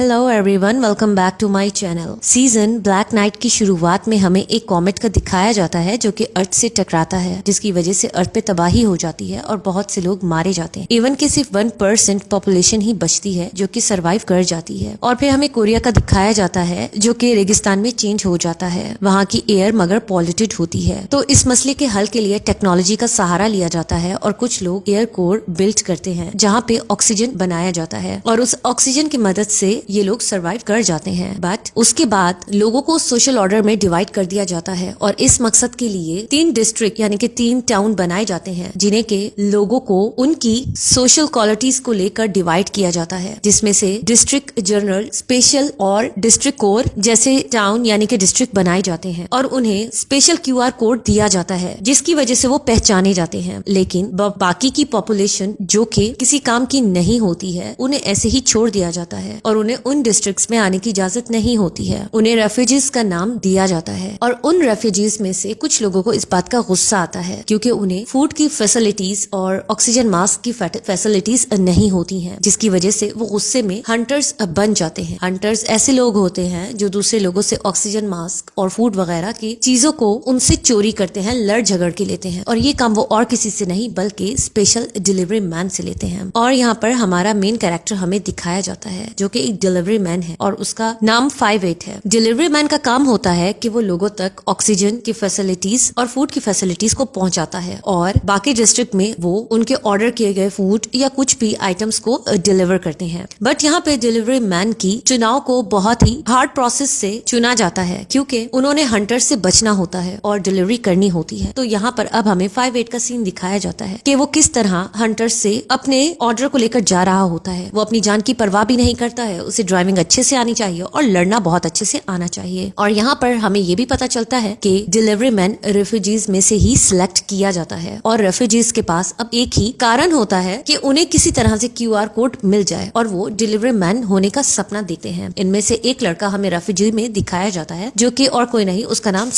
Hello everyone, welcome back to my channel. Season black night की शुरुआत में हमें एक कॉमेट का दिखाया जाता है जो कि अर्थ से टकराता है, जिसकी वजह से अर्थ पे तबाही हो जाती है और बहुत से लोग मारे जाते हैं। इवन के सिर्फ 1% पॉपुलेशन ही बचती है जो कि सरवाइव कर जाती है। और फिर हमें कोरिया का दिखाया जाता है जो कि रेगिस्तान में चेंज हो जाता है। वहाँ की एयर मगर पॉल्यूटेड होती है, तो इस मसले के हल के लिए टेक्नोलॉजी का सहारा लिया जाता है और कुछ लोग एयर कोर बिल्ड करते हैं जहाँ पे ऑक्सीजन बनाया जाता है और उस ऑक्सीजन की मदद से ये लोग सरवाइव कर जाते हैं। बट उसके बाद लोगों को सोशल ऑर्डर में डिवाइड कर दिया जाता है और इस मकसद के लिए 3 डिस्ट्रिक्ट यानी कि 3 टाउन बनाए जाते हैं जिन्हें के लोगों को उनकी सोशल क्वालिटीज को लेकर डिवाइड किया जाता है, जिसमें से डिस्ट्रिक्ट जनरल, स्पेशल और डिस्ट्रिक्ट कोर जैसे टाउन यानी कि डिस्ट्रिक्ट बनाए जाते हैं और उन्हें स्पेशल QR कोड दिया जाता है जिसकी वजह से वो पहचाने जाते हैं। लेकिन बाकी की पॉपुलेशन जो कि किसी काम की नहीं होती है उन्हें ऐसे ही छोड़ दिया जाता है और उन्हें उन डिस्ट्रिक्ट्स में आने की इजाजत नहीं होती है। उन्हें रेफ्यूजीज का नाम दिया जाता है और उन रेफ्यूजीज में से कुछ लोगों को इस बात का गुस्सा आता है क्योंकि उन्हें फूड की फैसिलिटीज और ऑक्सीजन मास्क की फैसिलिटीज नहीं होती हैं, जिसकी वजह से वो गुस्से में हंटर्स बन जाते हैं। हंटर्स ऐसे लोग होते हैं जो दूसरे लोगों से ऑक्सीजन मास्क और फूड वगैरह की चीजों को उनसे चोरी करते हैं, लड़ झगड़ के लेते हैं और ये काम वो और किसी से नहीं बल्कि स्पेशल डिलीवरी मैन से लेते हैं। और यहाँ पर हमारा मेन कैरेक्टर हमें दिखाया जाता है जो कि एक डिलीवरी मैन है और उसका नाम 58 है। डिलीवरी मैन का काम होता है कि वो लोगों तक ऑक्सीजन की फैसिलिटीज और फूड की फैसिलिटीज को पहुंचाता है और बाकी डिस्ट्रिक्ट में वो उनके ऑर्डर किए गए फूड या कुछ भी आइटम्स को डिलीवर करते हैं। बट यहाँ पे डिलीवरी मैन की चुनाव को बहुत ही हार्ड प्रोसेस से चुना जाता है क्योंकि उन्होंने हंटर से बचना होता है और डिलीवरी करनी होती है। तो यहाँ पर अब हमें 58 का सीन दिखाया जाता है कि वो किस तरह हंटर से अपने ऑर्डर को लेकर जा रहा होता है। वो अपनी जान की परवाह भी नहीं करता है, उसे ड्राइविंग अच्छे से आनी चाहिए और लड़ना बहुत अच्छे से आना चाहिए। और यहाँ पर हमें ये भी पता चलता है कि डिलीवरी मैन रेफ्यूजीज में से ही सिलेक्ट किया जाता है और रेफ्यूजीज के पास अब एक ही कारण होता है कि उन्हें किसी तरह से QR कोड मिल जाए और वो डिलीवरी मैन होने का सपना देखते हैं। इनमें से एक लड़का हमें रेफ्यूजी में दिखाया जाता है जो कि और कोई नहीं, उसका नाम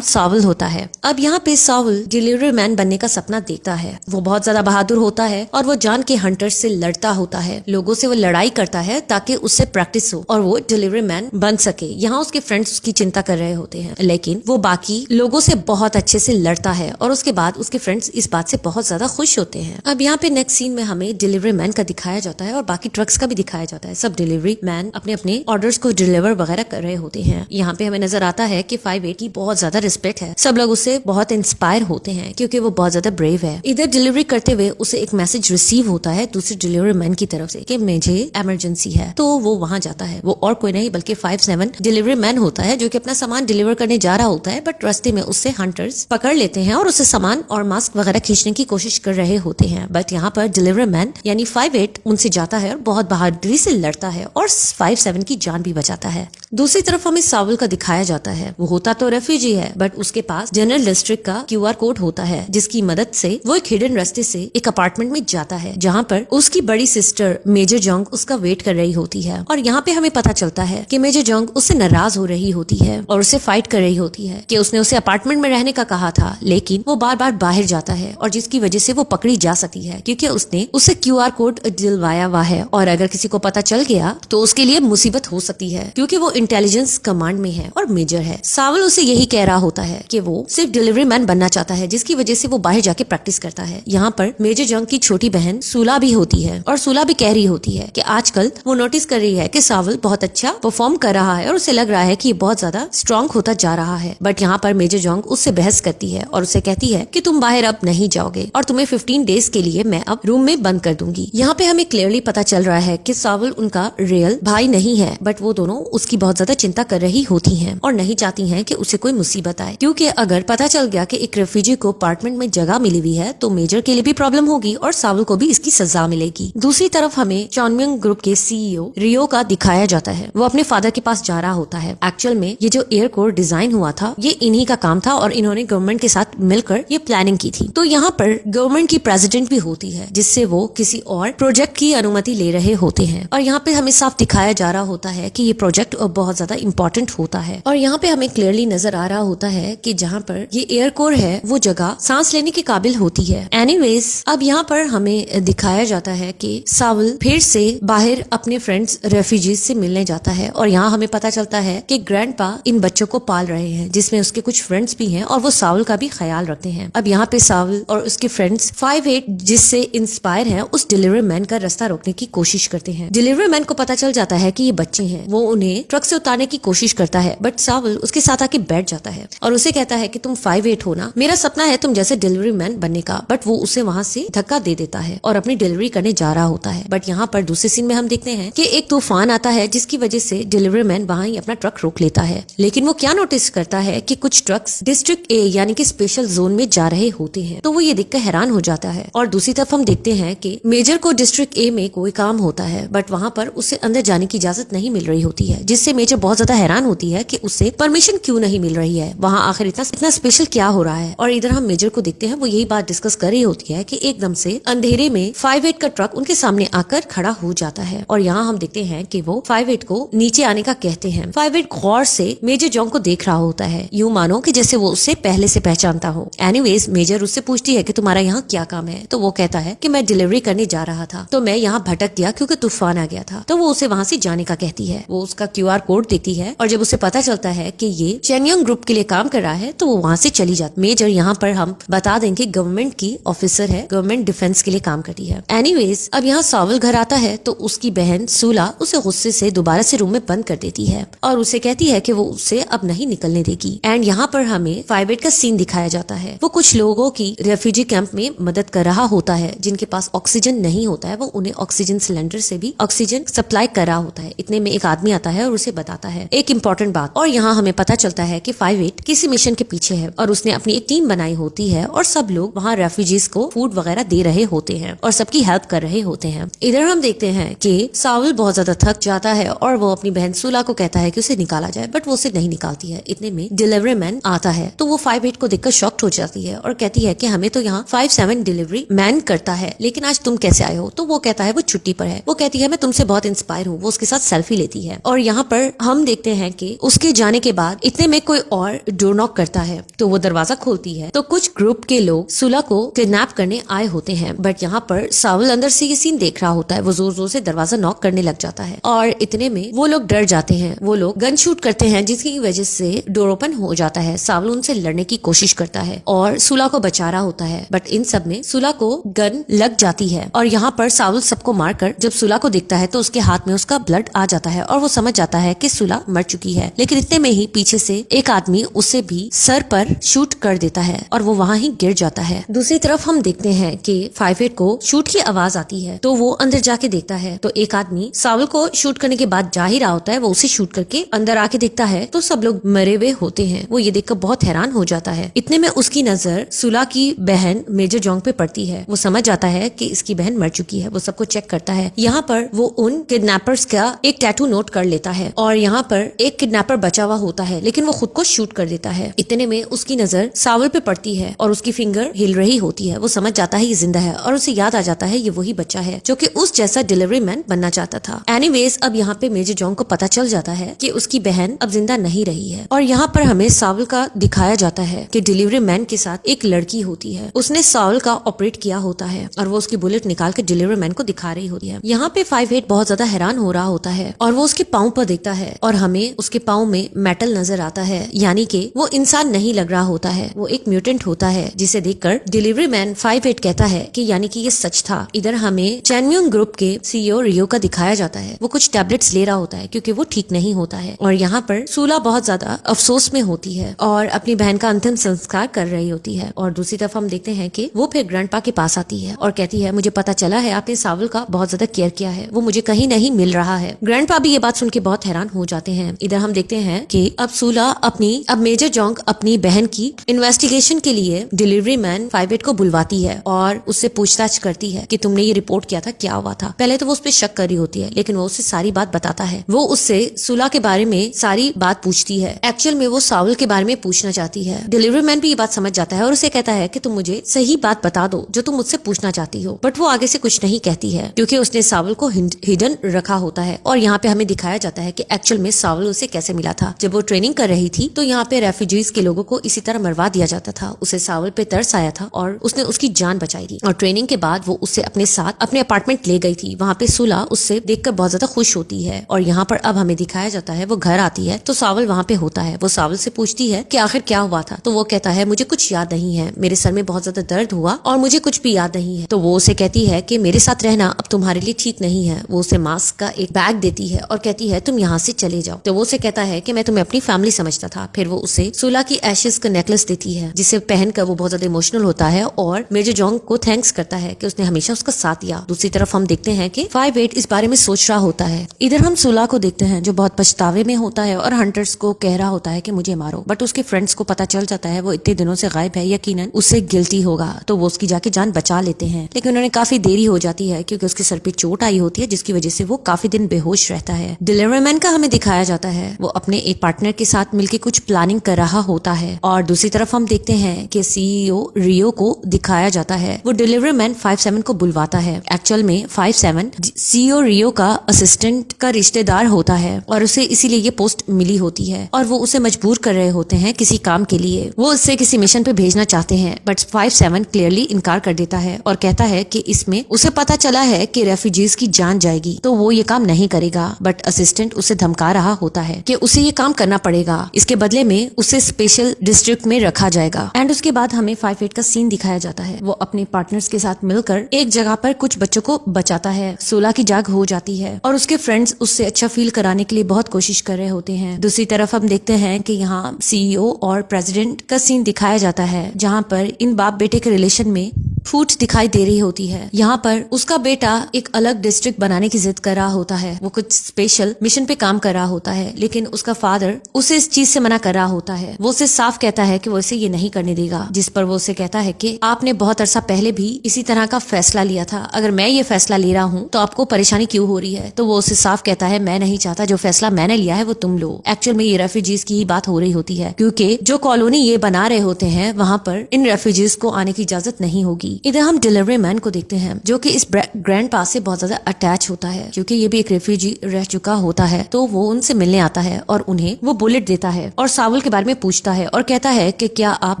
सावल होता है। अब यहाँ पे सावल डिलीवरी मैन बनने का सपना देखता है। वो बहुत ज्यादा बहादुर होता है और वो जान के हंटर से लड़ता होता है, लोगों से वो लड़ाई करता है ताकि उससे प्रैक्टिस हो और वो डिलीवरी मैन बन सके। यहाँ उसके फ्रेंड्स उसकी चिंता कर रहे होते हैं लेकिन वो बाकी लोगों से बहुत अच्छे से लड़ता है और उसके बाद उसके फ्रेंड्स इस बात से बहुत ज्यादा खुश होते हैं। अब यहाँ पे नेक्स्ट सीन में हमें डिलीवरी मैन का दिखाया जाता है और बाकी ट्रक्स का भी दिखाया जाता है। सब डिलीवरी मैन अपने अपने ऑर्डर्स को डिलीवर वगैरह कर रहे होते हैं। यहाँ पे हमें नजर आता है कि 58 की बहुत ज्यादा रिस्पेक्ट है, सब लोग उससे बहुत इंस्पायर होते हैं क्योंकि वो बहुत ज्यादा ब्रेव है। इधर डिलीवरी करते हुए उसे एक मैसेज रिसीव होता है दूसरे डिलीवरी मैन की तरफ से कि मुझे इमरजेंसी है, तो वो वहाँ जाता है। वो और कोई नहीं बल्कि 57 डिलीवरी मैन होता है जो कि अपना सामान डिलीवर करने जा रहा होता है। बट रास्ते में उससे हंटर्स पकड़ लेते हैं और उससे सामान और मास्क वगैरह खींचने की कोशिश कर रहे होते हैं। बट यहाँ पर डिलीवरी मैन यानी 58 उनसे जाता है और बहुत बहादुरी से लड़ता है और 57 की जान भी बचाता है। दूसरी तरफ हमें सावल का दिखाया जाता है। वो होता तो रेफ्यूजी है बट उसके पास जनरल डिस्ट्रिक्ट का QR कोड होता है जिसकी मदद से वो एक हिडन रास्ते से एक अपार्टमेंट में जाता है जहाँ पर उसकी बड़ी सिस्टर मेजर जंग उसका वेट कर रही होती है। और यहाँ पे हमें पता चलता है कि मेजर जंग उससे नाराज हो रही होती है और उससे फाइट कर रही होती है कि उसने उसे अपार्टमेंट में रहने का कहा था लेकिन वो बार बार बाहर जाता है और जिसकी वजह से वो पकड़ी जा सकती है क्योंकि उसने उसे QR कोड दिलवाया हुआ है और अगर किसी को पता चल गया तो उसके लिए मुसीबत हो सकती है क्योंकि वो इंटेलिजेंस कमांड में है और मेजर है। सावल उसे यही कह रहा होता है कि वो सिर्फ डिलीवरी मैन बनना चाहता है जिसकी वजह से वो बाहर जाके प्रैक्टिस करता है। यहाँ पर मेजर जंग की छोटी बहन सूला भी होती है और सूला भी कह रही होती है कि आजकल वो नोटिस कर रही है कि सावल बहुत अच्छा परफॉर्म कर रहा है और उसे लग रहा है कि ये बहुत ज्यादा स्ट्रॉन्ग होता जा रहा है। बट यहाँ पर मेजर जंग उससे बहस करती है और उसे कहती है कि तुम बाहर अब नहीं जाओगे और तुम्हें 15 डेज के लिए मैं अब रूम में बंद कर दूंगी। यहाँ पे हमें क्लियरली पता चल रहा है कि सावल उनका रियल भाई नहीं है बट वो दोनों उसकी बहुत ज्यादा चिंता कर रही होती हैं और नहीं चाहती हैं कि उसे कोई मुसीबत आए क्योंकि अगर पता चल गया कि एक रेफ्यूजी को अपार्टमेंट में जगह मिली हुई है तो मेजर के लिए भी प्रॉब्लम होगी और सावल को भी इसकी सजा मिलेगी। दूसरी तरफ हमें चॉनम्यंग ग्रुप के CEO रियो का दिखाया जाता है। वो अपने फादर के पास जा रहा होता है। एक्चुअल में ये जो एयर कोर डिजाइन हुआ था ये इन्हीं का काम था और इन्होंने गवर्नमेंट के साथ मिलकर ये प्लानिंग की थी। तो यहाँ पर गवर्नमेंट की प्रेसिडेंट भी होती है जिससे वो किसी और प्रोजेक्ट की अनुमति ले रहे होते हैं और यहाँ पे हमें साफ दिखाया जा रहा होता है कि ये प्रोजेक्ट बहुत ज्यादा इंपॉर्टेंट होता है। और यहाँ पे हमें क्लियरली नजर आ रहा होता है कि जहाँ पर ये एयर कोर है वो जगह सांस लेने के काबिल होती है। एनीवेज अब यहाँ पर हमें दिखाया जाता है कि सावल फिर से बाहर अपने फ्रेंड्स रेफ्यूजीज से मिलने जाता है और यहाँ हमें पता चलता है कि ग्रैंडपा इन बच्चों को पाल रहे हैं, जिसमें उसके कुछ फ्रेंड्स भी हैं और वो सावल का भी ख्याल रखते हैं। अब यहाँ पे सावल और उसके फ्रेंड्स 5-8 जिससे इंस्पायर हैं उस डिलीवरी मैन का रास्ता रोकने की कोशिश करते हैं। डिलीवरी मैन को पता चल जाता है कि ये बच्चे हैं, वो उन्हें ट्रक से उतारने की कोशिश करता है, बट सावल उसके साथ आके बैठ जाता है और उसे कहता है कि तुम 5-8 हो ना, मेरा सपना है तुम जैसे डिलीवरी मैन बनने का, बट वो उसे वहाँ से धक्का दे देता है और अपनी डिलीवरी करने जा रहा होता है। बट यहाँ पर दूसरे सीन में हम देखते हैं कि एक तूफान आता है जिसकी वजह से डिलीवरी मैन वहाँ ही अपना ट्रक रोक लेता है। लेकिन वो क्या नोटिस करता है कि कुछ ट्रक्स डिस्ट्रिक्ट ए यानी कि स्पेशल जोन में जा रहे होते हैं, तो वो ये देखकर हैरान हो जाता है। और दूसरी तरफ हम देखते हैं कि मेजर को डिस्ट्रिक्ट ए में कोई काम होता है, बट वहाँ पर उसे अंदर जाने की इजाजत नहीं मिल रही होती है, जिससे मेजर बहुत ज्यादा हैरान होती है कि उसे परमिशन क्यों नहीं मिल रही है, वहाँ आखिर इतना स्पेशल क्या हो रहा है। और इधर हम मेजर को देखते हैं, वो यही बात डिस्कस कर रही होती है कि एकदम से अंधेरे में 5-8 का ट्रक उनके सामने आकर खड़ा हो जाता है और यहाँ हम देखते हैं कि वो 5-8 को नीचे आने का कहते हैं। 5-8 गौर से मेजर जॉन्ग को देख रहा होता है, यूं मानो कि जैसे वो उससे पहले से पहचानता हो। एनीवेज मेजर उससे पूछती है कि तुम्हारा यहाँ क्या काम है, तो वो कहता है कि मैं डिलीवरी करने जा रहा था, तो मैं यहाँ भटक गया क्योंकि तूफान आ गया था, तो वो उसे वहाँ से जाने का कहती है। वो उसका QR कोड देखती है और जब उसे पता चलता है कि ये चेनयोंग ग्रुप के लिए काम कर रहा है तो वो वहाँ से चली जाती। मेजर यहाँ पर हम बता दें कि गवर्नमेंट की ऑफिसर है, गवर्नमेंट डिफेंस के लिए काम करती है। एनीवेज अब यहाँ सावल घर आता है तो उसकी बहन सूला उसे गुस्से से दोबारा से रूम में बंद कर देती है और उसे कहती है कि वो उसे अब नहीं निकलने देगी। एंड यहाँ पर हमें 5-8 का सीन दिखाया जाता है। वो कुछ लोगों की रेफ्यूजी कैंप में मदद कर रहा होता है जिनके पास ऑक्सीजन नहीं होता है, वो उन्हें ऑक्सीजन सिलेंडर से भी ऑक्सीजन सप्लाई कर रहा होता है। इतने में एक आदमी आता है और उसे बताता है एक इम्पोर्टेंट बात, और यहाँ हमें पता चलता है कि 5-8 किसी मिशन के पीछे है और उसने अपनी एक टीम बनाई होती है और सब लोग वहाँ रेफ्यूजीज को फूड वगैरह दे रहे होते हैं और सबकी हेल्प कर रहे होते हैं। इधर हम देखते हैं कि सावल बहुत ज्यादा थक जाता है और वो अपनी बहन सूला को कहता है कि उसे निकाला जाए, बट वो उसे नहीं निकालती है। इतने में डिलीवरी मैन आता है तो वो 5-8 को देखकर शॉक्ड हो जाती है और कहती है कि हमें तो यहाँ 5-7 डिलीवरी मैन करता है, लेकिन आज तुम कैसे आए हो? तो वो कहता है वो छुट्टी पर है। वो कहती है मैं तुमसे बहुत इंस्पायर हूँ। वो उसके साथ सेल्फी लेती है और यहाँ पर हम देखते हैं कि उसके जाने के बाद इतने में कोई और डोर नॉक करता है, तो वो दरवाजा खोलती है तो कुछ ग्रुप के लोग सूला को किडनैप करने आए होते हैं। बट यहाँ पर सावल अंदर से ये सीन देख रहा होता है, वो जोर जोर से दरवाजा नॉक करने लग जाता है और इतने में वो लोग डर जाते हैं। वो लोग गन शूट करते हैं जिसकी वजह से डोर ओपन हो जाता है। सावल उनसे लड़ने की कोशिश करता है और सूला को बचा रहा होता है, बट इन सब में सूला को गन लग जाती है और यहाँ पर सावल सबको मारकर जब सूला को देखता है तो उसके हाथ में उसका ब्लड आ जाता है और वो समझ जाता है कि सूला मर चुकी है। लेकिन इतने में ही पीछे से एक आदमी उसे भी सर पर शूट कर देता है और वो वहाँ ही गिर जाता है। दूसरी तरफ हम देखते हैं कि 5-8 को शूट की आवाज आती है तो वो अंदर जाके देखता है तो एक आदमी सावल को शूट करने के बाद जा ही रहा होता है, वो उसे शूट करके अंदर आके देखता है तो सब लोग मरे हुए होते हैं। वो ये देखकर बहुत हैरान हो जाता है। इतने में उसकी नजर सूला की बहन मेजर जॉन्ग पे पड़ती है। वो समझ जाता है कि इसकी बहन मर चुकी है। वो सबको चेक करता है। यहाँ पर वो उन किडनैपर्स का एक टैटू नोट कर लेता है और यहाँ पर एक किडनैपर बचा हुआ होता है लेकिन वो खुद को शूट कर देता है। इतने में उसकी नजर सावल पे पड़ती है और उसकी फिंगर हिल रही होती है। वो समझ जाता है ये जिंदा है और उसे याद आ जाता है ये वही बच्चा है जो कि उस जैसा डिलीवरी मैन बनना चाहता था। एनीवेज अब यहाँ पे मेजर जॉन्ग को पता चल जाता है कि उसकी बहन अब जिंदा नहीं रही है और यहाँ पर हमें सावल का दिखाया जाता है कि डिलीवरी मैन के साथ एक लड़की होती है। उसने सावल का ऑपरेट किया होता है और वो उसकी बुलेट निकाल के डिलीवरी मैन को दिखा रही होती है। यहाँ पे 5-8 बहुत ज्यादा हैरान हो रहा होता है और वो उसके पाँव पर देखता है और हमें उसके पाँव में मेटल नजर आता है, यानी कि वो इंसान नहीं लग रहा होता है, वो एक म्यूटेंट होता है, जिसे देखकर डिलीवरी मैन 5-8 कहता है कि यानी कि ये सच था। इधर हमें चेनयोंग ग्रुप के CEO रियो का दिखाया जाता है। वो कुछ टैबलेट्स ले रहा होता है क्योंकि वो ठीक नहीं होता है और यहाँ पर सूला बहुत ज्यादा अफसोस में होती है और अपनी बहन का अंतिम संस्कार कर रही होती है। और दूसरी तरफ हम देखते हैं कि वो फिर ग्रैंडपा के पास आती है और कहती है मुझे पता चला है आपने सावल का बहुत ज्यादा केयर किया है, वो मुझे कहीं नहीं मिल रहा है। ग्रैंडपा भी ये बात सुन के बहुत हैरान हो जाते हैं। इधर हम देखते हैं कि अब मेजर जॉन्ग अपनी बहन की इन्वेस्टिगेशन के लिए डिलीवरी मैन 5-8 को बुलवाती है और उससे पूछताछ करती है कि तुमने ये रिपोर्ट किया था, क्या हुआ था। पहले तो वो उस पर शक कर रही होती है लेकिन वो उससे सारी बात बताता है। वो उससे सूला के बारे में सारी बात पूछती है। एक्चुअल में वो सावल के बारे में पूछना चाहती है। डिलीवरी मैन भी ये बात समझ जाता है और उसे कहता है कि तुम मुझे सही बात बता दो जो तुम मुझसे पूछना चाहती हो, बट वो आगे से कुछ नहीं कहती है क्योंकि उसने सावल को हिडन रखा होता है। और यहाँ पे हमें दिखाया जाता है कि एक्चुअल में सावल उसे कैसे मिला था। जब वो ट्रेनिंग कर रही थी तो यहाँ पे रेफ्यूजीज के लोगों को इसी तरह मरवा दिया जाता था। उसे सावल पे तरस आया था और उसने उसकी जान बचाई थी और ट्रेनिंग के बाद वो उसे अपने साथ अपने अपार्टमेंट ले गई थी। वहाँ पे सूला सोला उससे देखकर बहुत ज्यादा खुश होती है और यहाँ पर अब हमें दिखाया जाता है वो घर आती है तो सावल वहाँ पे होता है। वो सावल से पूछती है कि आखिर क्या हुआ था, तो वो कहता है मुझे कुछ याद नहीं है, मेरे सर में बहुत ज्यादा दर्द हुआ और मुझे कुछ भी याद नहीं है। तो वो उसे कहती है कि मेरे साथ रहना अब तुम्हारे लिए ठीक नहीं है। वो उसे मास्क का एक बैग देती है और कहती है तुम यहाँ से चले जाओ। तो वो उसे कहता है कि मैं तुम्हें अपनी फैमिली समझता था। फिर वो उसे सोला की एशेस का नेकलेस देती है जिसे पहनकर वो बहुत ज्यादा इमोशनल होता है और मेजर जोंग को थैंक्स करता है कि उसने हमेशा उसका साथ दिया। दूसरी तरफ हम देखते हैं कि 5-8 इस बारे में सोच रहा होता है। इधर हम सोला को देखते हैं जो बहुत पछतावे में होता है और हंटर्स को कह रहा होता है कि मुझे मारो, बट उसके फ्रेंड्स को पता चल जाता है वो इतने दिनों से गायब है, यकीनन उससे गिल्टी होगा, तो वो उसकी जाके जान बचा लेते हैं। लेकिन उन्होंने काफी देरी हो जाती है क्योंकि उसके सर पे चोट आई होती है जिसकी वजह से वो काफी दिन बेहोश रहता है। डिलीवरी मैन का हमें दिखाया जाता है वो अपने एक पार्टनर के साथ मिलकर कुछ प्लानिंग कर रहा होता है और दूसरी तरफ हम देखते हैं कि सीईओ रियो को दिखाया जाता है वो डिलीवरी मैन 5-7 को बुलवाता है। एक्चुअल में 5-7 सीईओ रियो का असिस्टेंट का रिश्तेदार होता है और उसे इसीलिए ये पोस्ट मिली होती है और वो उसे मजबूर कर रहे होते हैं किसी काम के लिए। वो उससे किसी मिशन पे भेजना चाहते हैं बट 5-7 क्लियरली इनकार कर देता है और कहता है कि इसमें उसे पता चला है कि रेफ्यूजीज की जान जाएगी तो वो ये काम नहीं करेगा। बट असिस्टेंट उसे धमका रहा होता है कि उसे ये काम करना पड़ेगा, इसके बदले में उसे स्पेशल डिस्ट्रिक्ट में रखा जाएगा। एंड उसके बाद हमें 5-8 का सीन दिखाया जाता है वो अपने पार्टनर्स के साथ मिलकर एक जगह पर कुछ बच्चों को बचाता है। सोला की जाग हो जाती है और उसके फ्रेंड्स उससे अच्छा फील कराने के लिए बहुत कोशिश कर रहे होते हैं। दूसरी तरफ हम देखते हैं कि यहाँ सीईओ और प्रेसिडेंट का सीन दिखाया जाता है जहाँ पर इन बाप बेटे के रिलेशन में फूट दिखाई दे रही होती है। यहाँ पर उसका बेटा एक अलग डिस्ट्रिक्ट बनाने की जिद कर रहा होता है, वो कुछ स्पेशल मिशन पे काम कर रहा होता है, लेकिन उसका फादर उसे इस चीज से मना कर रहा होता है। वो उसे साफ कहता है कि वो इसे ये नहीं करने देगा, जिस पर वो उसे कहता है कि आपने बहुत अरसा पहले भी इसी तरह का फैसला लिया था, अगर मैं ये फैसला ले रहा हूँ तो आपको परेशानी क्यों हो रही है। तो वो उसे साफ कहता है मैं नहीं चाहता, जो फैसला मैंने लिया है वो तुम लो। एक्चुअल में ये रेफ्यूजीज की ही बात हो रही होती है क्योंकि जो कॉलोनी ये बना रहे होते हैं वहाँ पर इन रेफ्यूजीज को आने की इजाजत नहीं होगी। इधर हम डिलीवरी मैन को देखते हैं जो कि इस ग्रैंड पास से बहुत ज्यादा अटैच होता है क्योंकि ये भी एक रेफ्यूजी रह चुका होता है। तो वो उनसे मिलने आता है और उन्हें वो बुलेट देता है और सावल के बारे में पूछता है और कहता है कि क्या आप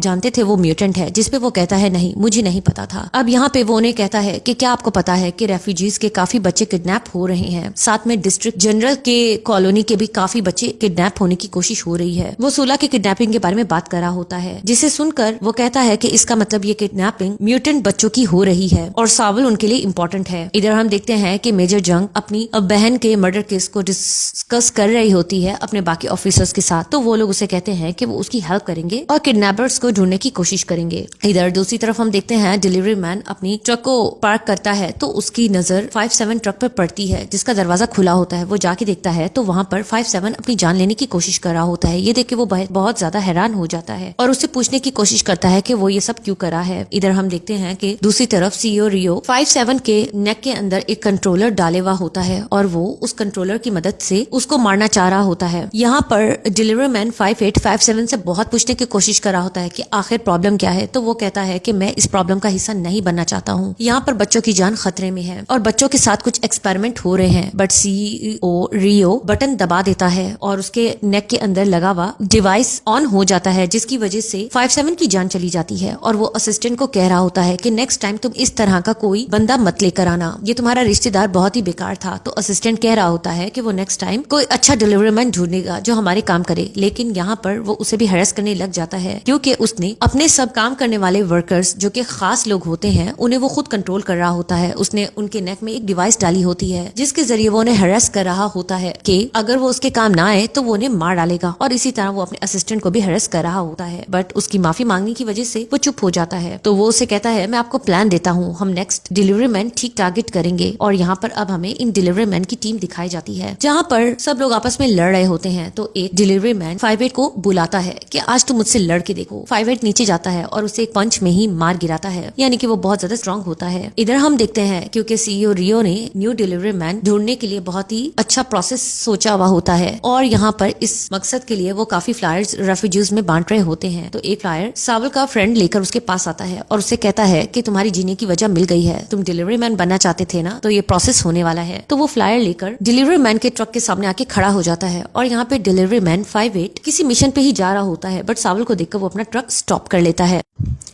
जानते थे वो म्यूटेंट है, जिसपे वो कहता है नहीं मुझे नहीं पता था। अब यहाँ पे वो उन्हें कहता है कि क्या आपको पता है कि रेफ्यूजीज के काफी बच्चे किडनैप हो रहे हैं, साथ में डिस्ट्रिक्ट जनरल के कॉलोनी के भी काफी बच्चे किडनैप होने की कोशिश हो रही है। वो सोला की किडनैपिंग के बारे में बात कर रहा होता है जिसे सुनकर वो कहता है कि इसका मतलब ये किडनैपिंग म्यूटेंट बच्चों की हो रही है और सावल उनके लिए इम्पोर्टेंट है। इधर हम देखते हैं कि मेजर जंग अपनी बहन के मर्डर केस को डिस्कस कर रही होती है अपने बाकी ऑफिसर्स के साथ। तो वो लोग उसे कहते हैं कि वो उसकी हेल्प करेंगे और किडनैपर्स को ढूंढने की कोशिश करेंगे। इधर दूसरी तरफ हम देखते हैं डिलीवरी मैन अपनी ट्रक को पार्क करता है तो उसकी नजर 5-7 ट्रक पर पड़ती है जिसका दरवाजा खुला होता है। वो जाके देखता है तो वहाँ पर 5-7 अपनी जान लेने की कोशिश कर रहा होता है। ये देख के वो बहुत ज्यादा हैरान हो जाता है और उससे पूछने की कोशिश करता है कि वो ये सब क्यों करा है। इधर हम देखते हैं कि दूसरी तरफ सीईओ रियो 5-7 के नेक के अंदर एक कंट्रोलर डाले हुआ होता है और वो उस कंट्रोलर की मदद से उसको मारना चाह रहा होता है। यहाँ पर डिलीवरी मैन 5-8 5-7 से बहुत पूछने की कोशिश कर रहा होता है कि आखिर प्रॉब्लम क्या है। तो वो कहता है कि मैं इस प्रॉब्लम का हिस्सा नहीं बनना चाहता हूँ, यहाँ पर बच्चों की जान खतरे में है और बच्चों के साथ कुछ एक्सपेरिमेंट हो रहे हैं। बट सीईओ रियो बटन दबा देता है और उसके नेक के अंदर लगा हुआ डिवाइस ऑन हो जाता है जिसकी वजह से 5-7 की जान चली जाती है और वो असिस्टेंट को कह रहा होता है कि नेक्स्ट टाइम तुम इस तरह का कोई बंदा मत लेकर आना, ये तुम्हारा रिश्तेदार बहुत ही बेकार था। तो असिस्टेंट कह रहा होता है कि वो नेक्स्ट टाइम कोई अच्छा डिलीवरी मैन ढूंढेगा जो हमारे काम करे, लेकिन यहाँ पर वो उसे भी हैरेस करने लग जाता है क्योंकि उसने अपने सब काम करने वाले वर्कर्स जो कि खास लोग होते हैं उन्हें वो खुद कंट्रोल कर रहा होता है। उसने उनके नेक में एक डिवाइस डाली होती है जिसके जरिए वो उन्हें हैरेस कर रहा होता है कि अगर वो उसके काम ना आए तो वो उन्हें मार डालेगा और इसी तरह वो अपने असिस्टेंट को भी हैरेस कर रहा होता है। बट उसकी माफी मांगने की वजह से वो चुप हो जाता है। तो वो उसे कहता है मैं आपको प्लान देता हूँ, हम नेक्स्ट डिलीवरी मैन ठीक टारगेट करेंगे। और यहाँ पर अब हमें इन डिलीवरी मैन की टीम दिखाई जाती है जहाँ पर सब लोग आपस में लड़ रहे होते हैं। तो एक डिलीवरी मैन 5-8 को बुलाता है कि आज तुम मुझसे लड़ के देखो। 5-8 नीचे जाता है और उसे एक पंच में ही मार गिराता है, यानी कि वो बहुत ज्यादा स्ट्रांग होता है। इधर हम देखते हैं क्योंकि सीईओ रियो ने न्यू डिलीवरी मैन ढूंढने के लिए बहुत ही अच्छा प्रोसेस सोचा हुआ होता है और यहाँ पर इस मकसद के लिए वो काफी फ्लायर्स रेफ्यूजीज में बांट रहे होते हैं। तो एक फ्लायर सावल का फ्रेंड लेकर उसके पास आता है और उससे कहता है कि तुम्हारी जीने की वजह मिल गई है, तुम डिलीवरी मैन बनना चाहते थे ना, तो ये प्रोसेस होने वाला है। तो वो फ्लायर लेकर डिलीवरी मैन के ट्रक के सामने आके खड़ा हो जाता है और यहाँ पे डिलीवरी मैन 5-8 किसी मिशन पे ही जा रहा होता है, बट सावल को देखकर वो अपना ट्रक स्टॉप कर लेता है।